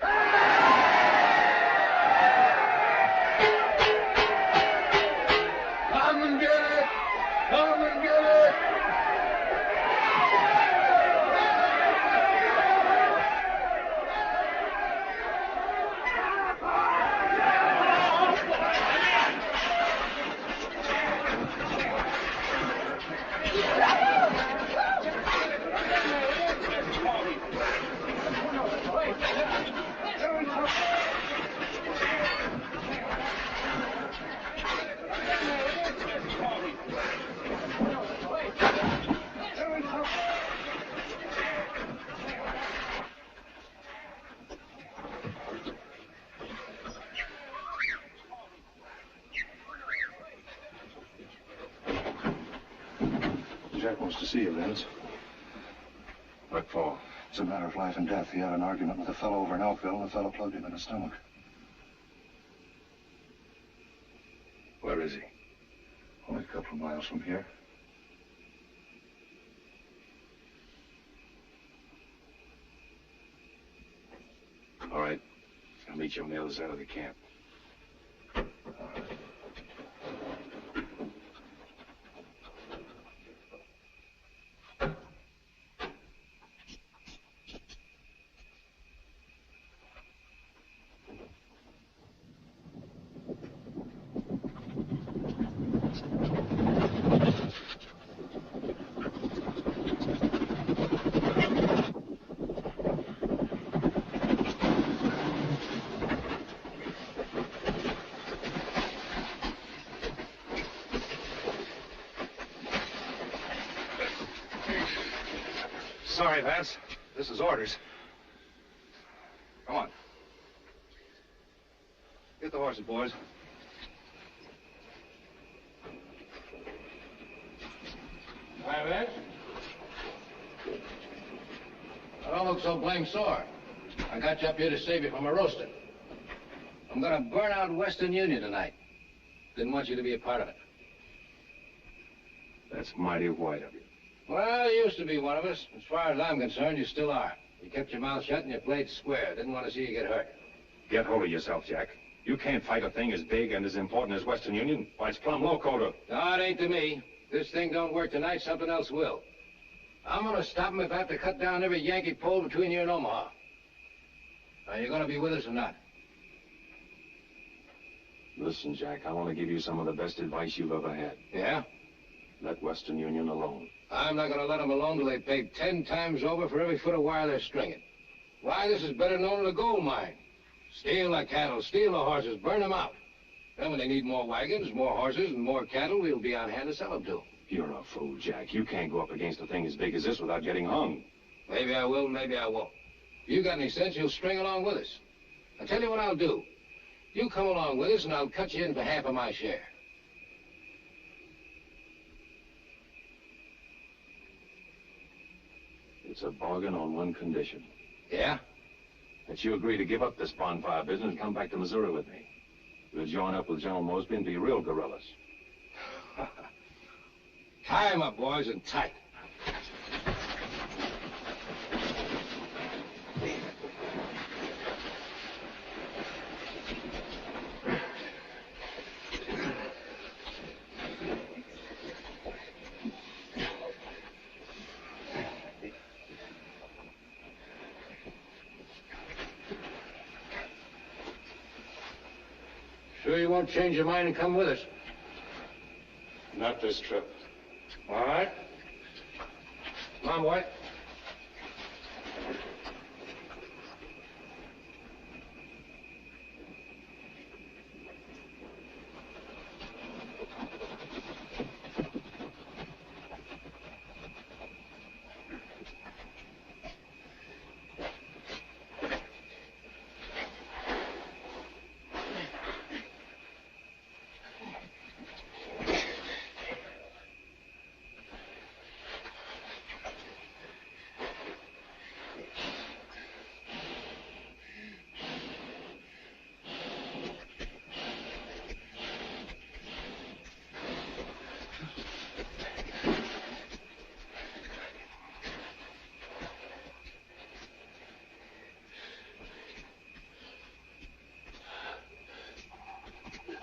Come and get it! Come and get it! Jack wants to see you, Vince. What for? It's a matter of life and death. He had an argument with a fellow over in Elkville, and the fellow plugged him in the stomach. Where is he? Only a couple of miles from here. All right. I'll meet you on the other side of the camp. Sorry, Vance. This is orders. Come on. Get the horses, boys. Hi, Vance. I don't look so blame sore. I got you up here to save you from a roasting. I'm gonna burn out Western Union tonight. Didn't want you to be a part of it. That's mighty white of you. Well, you used to be one of us. As far as I'm concerned, you still are. You kept your mouth shut and you played square. Didn't want to see you get hurt. Get hold of yourself, Jack. You can't fight a thing as big and as important as Western Union. Why, it's plumb loco to... No, it ain't to me. This thing don't work tonight, something else will. I'm gonna stop him if I have to cut down every Yankee pole between here and Omaha. Are you gonna be with us or not? Listen, Jack, I want to give you some of the best advice you've ever had. Yeah? Let Western Union alone. I'm not gonna let them alone till they pay 10 times over for every foot of wire they're stringing. Why, this is better known than a gold mine. Steal the cattle, steal the horses, burn them out. Then when they need more wagons, more horses, and more cattle, we'll be on hand to sell them to. You're a fool, Jack. You can't go up against a thing as big as this without getting hung. Maybe I will, maybe I won't. If you got any sense, you'll string along with us. I'll tell you what I'll do. You come along with us, and I'll cut you in for half of my share. It's a bargain on one condition. Yeah? That you agree to give up this bonfire business and come back to Missouri with me. We'll join up with General Mosby and be real guerrillas. Tie 'em up, boys, and tight. Sure you won't change your mind and come with us? Not this trip. All right. Come on, boy.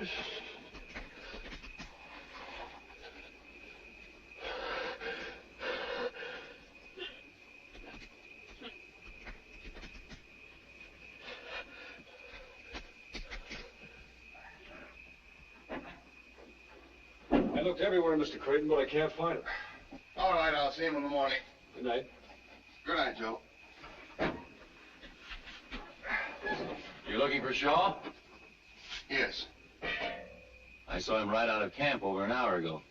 I looked everywhere, Mr. Creighton, but I can't find him. All right, I'll see him in the morning. Good night. Good night, Joe. You looking for Shaw? Yes. I saw him right out of camp over an hour ago.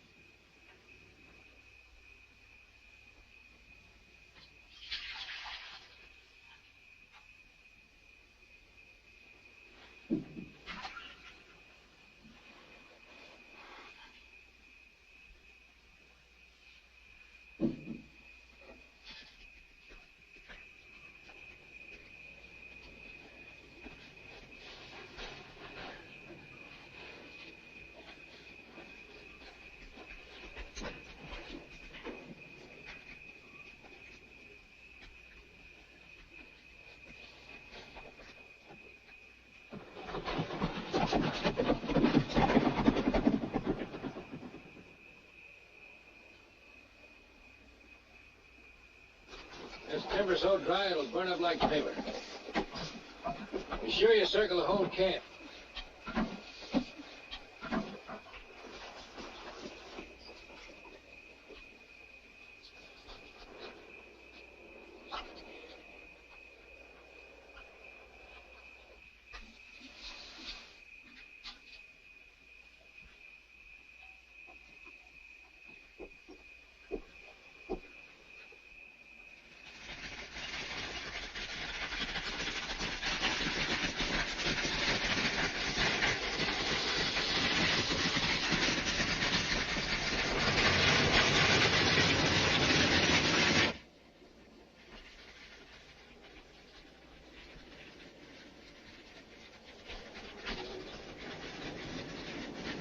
This timber's so dry it'll burn up like paper. Be sure you circle the whole camp.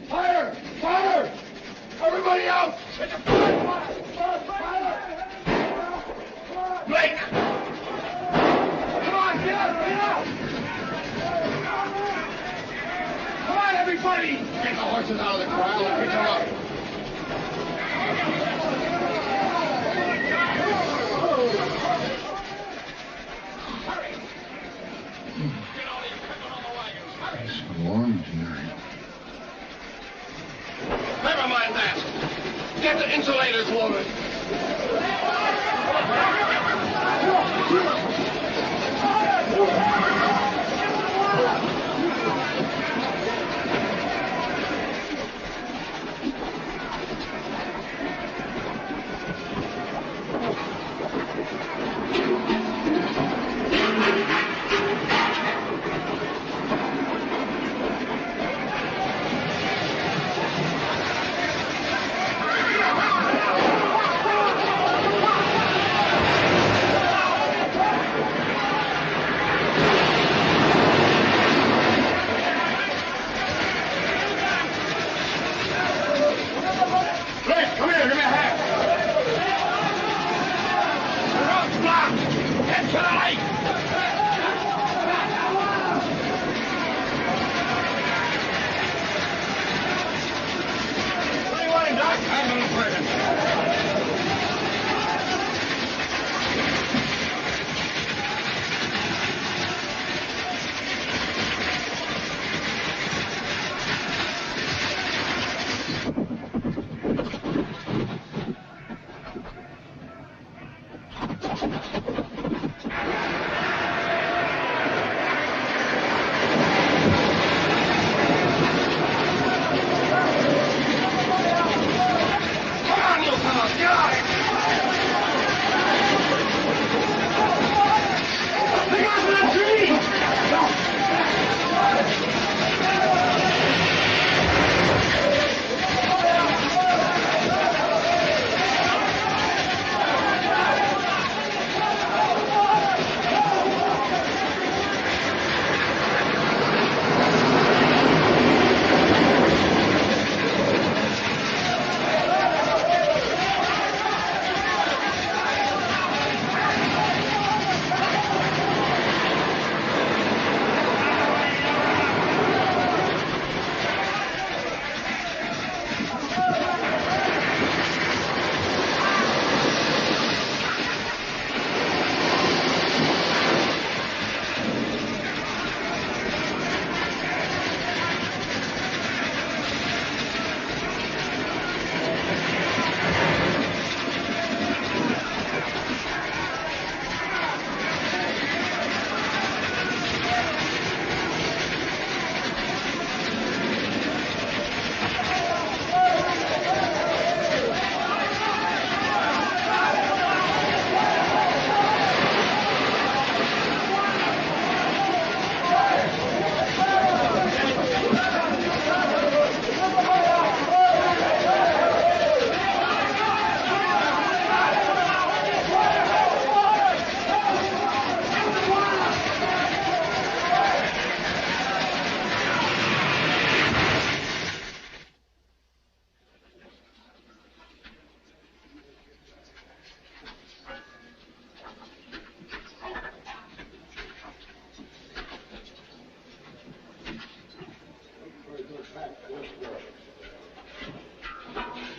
Fire! Fire! Everybody out! It's a fire! Blake! Come on, get out! Get out! Come on, everybody! Get the horses out of the corral and pick them up. It's warm tonight. Never mind that. Get the insulators loaded.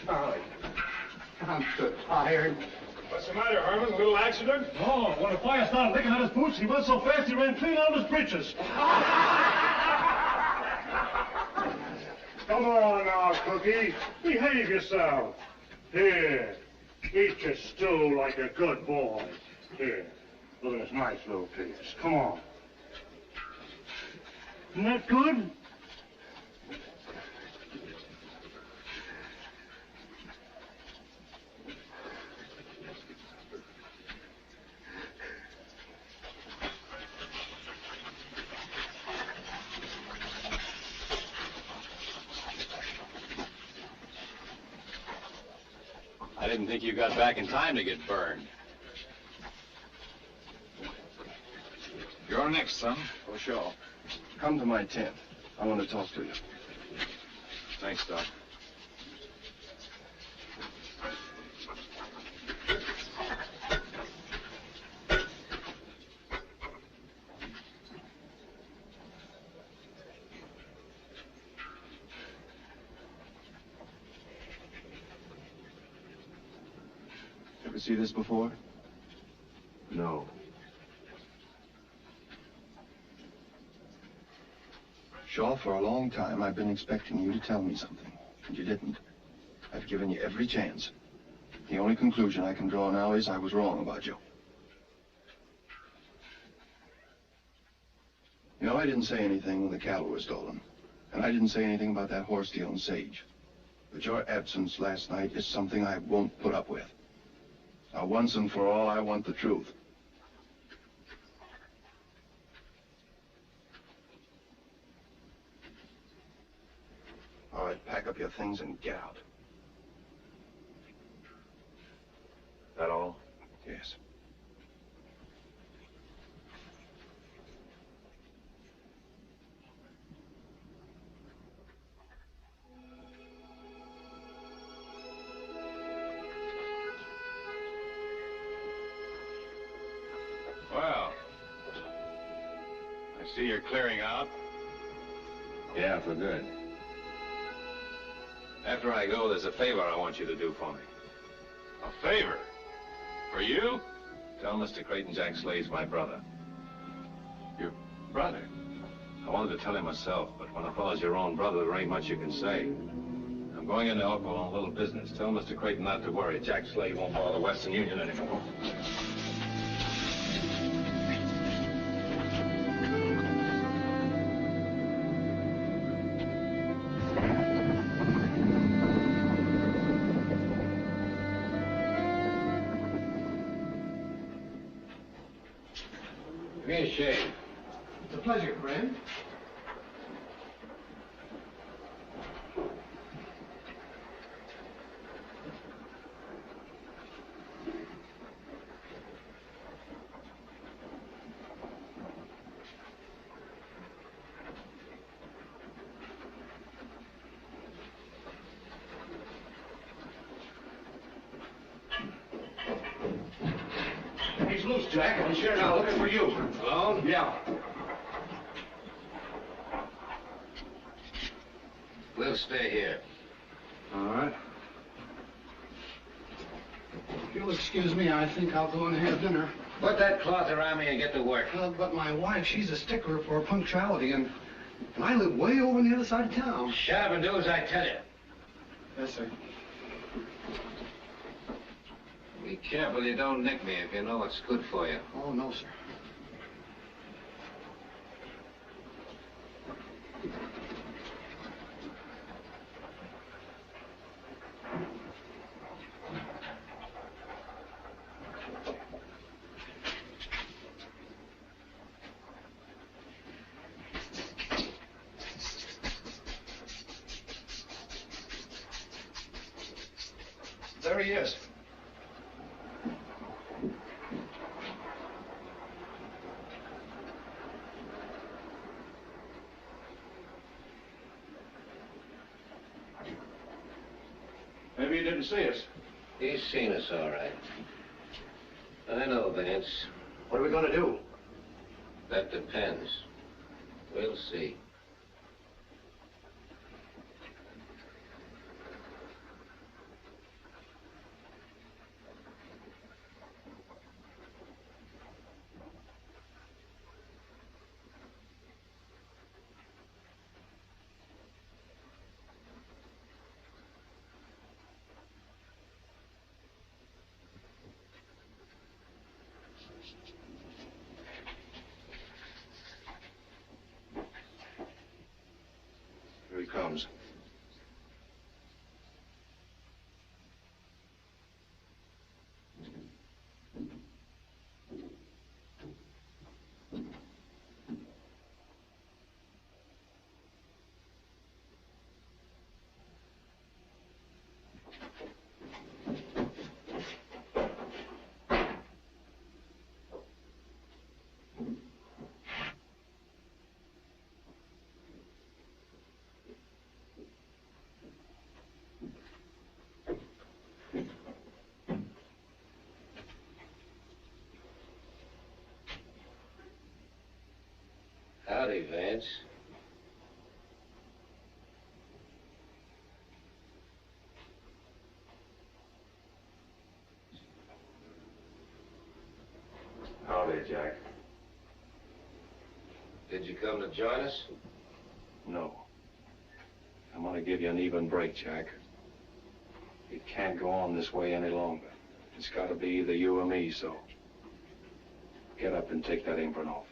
Charlie, I'm so tired. What's the matter, Herman? A little accident? Oh, when the fire started licking at his boots, he went so fast he ran clean out of his breeches. Come on now, Cookie. Behave yourself. Here, eat your stew like a good boy. Here, look at this nice little piece. Come on. Isn't that good? I didn't think you got back in time to get burned. You're next, son. Oh, Shaw, come to my tent. I want to talk to you. Thanks, Doc. Ever see this before? No. Shaw, for a long time, I've been expecting you to tell me something, and you didn't. I've given you every chance. The only conclusion I can draw now is I was wrong about you. You know, I didn't say anything when the cattle were stolen, and I didn't say anything about that horse deal in Sage. But your absence last night is something I won't put up with. Now, once and for all, I want the truth. All right, pack up your things and get out. That all? Yes. Well, I see you're clearing out. Yeah, for good. After I go, there's a favor I want you to do for me. A favor? For you? Tell Mr. Creighton Jack Slade's my brother. Your brother? I wanted to tell him myself, but when a fellow's your own brother, there ain't much you can say. I'm going in to help on a little business. Tell Mr. Creighton not to worry. Jack Slade won't bother Western Union anymore. Give me a shave. It's a pleasure, friend. He's loose, Jack. I'm sure now looking for you. Alone? Yeah. We'll stay here. All right. If you'll excuse me, I think I'll go and have dinner. Put that cloth around me and get to work. But my wife, she's a stickler for punctuality, and I live way over on the other side of town. Shut up and do as I tell you. Yes, sir. Be careful you don't nick me if you know what's good for you. Oh, no, sir. There he is. Maybe he didn't see us. He's seen us, all right. I know, Vance. What are we going to do? That depends. We'll see. comes. Howdy, Vance. Howdy, Jack. Did you come to join us? No. I'm gonna give you an even break, Jack. It can't go on this way any longer. It's gotta be either you or me, so get up and take that apron off.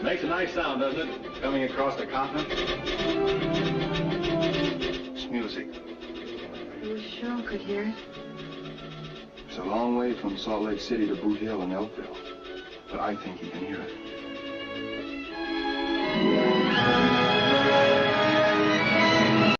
Makes a nice sound, doesn't it? Coming across the continent. It's music. I wish Shaw could hear it. It's a long way from Salt Lake City to Boot Hill and Elkville, but I think he can hear it.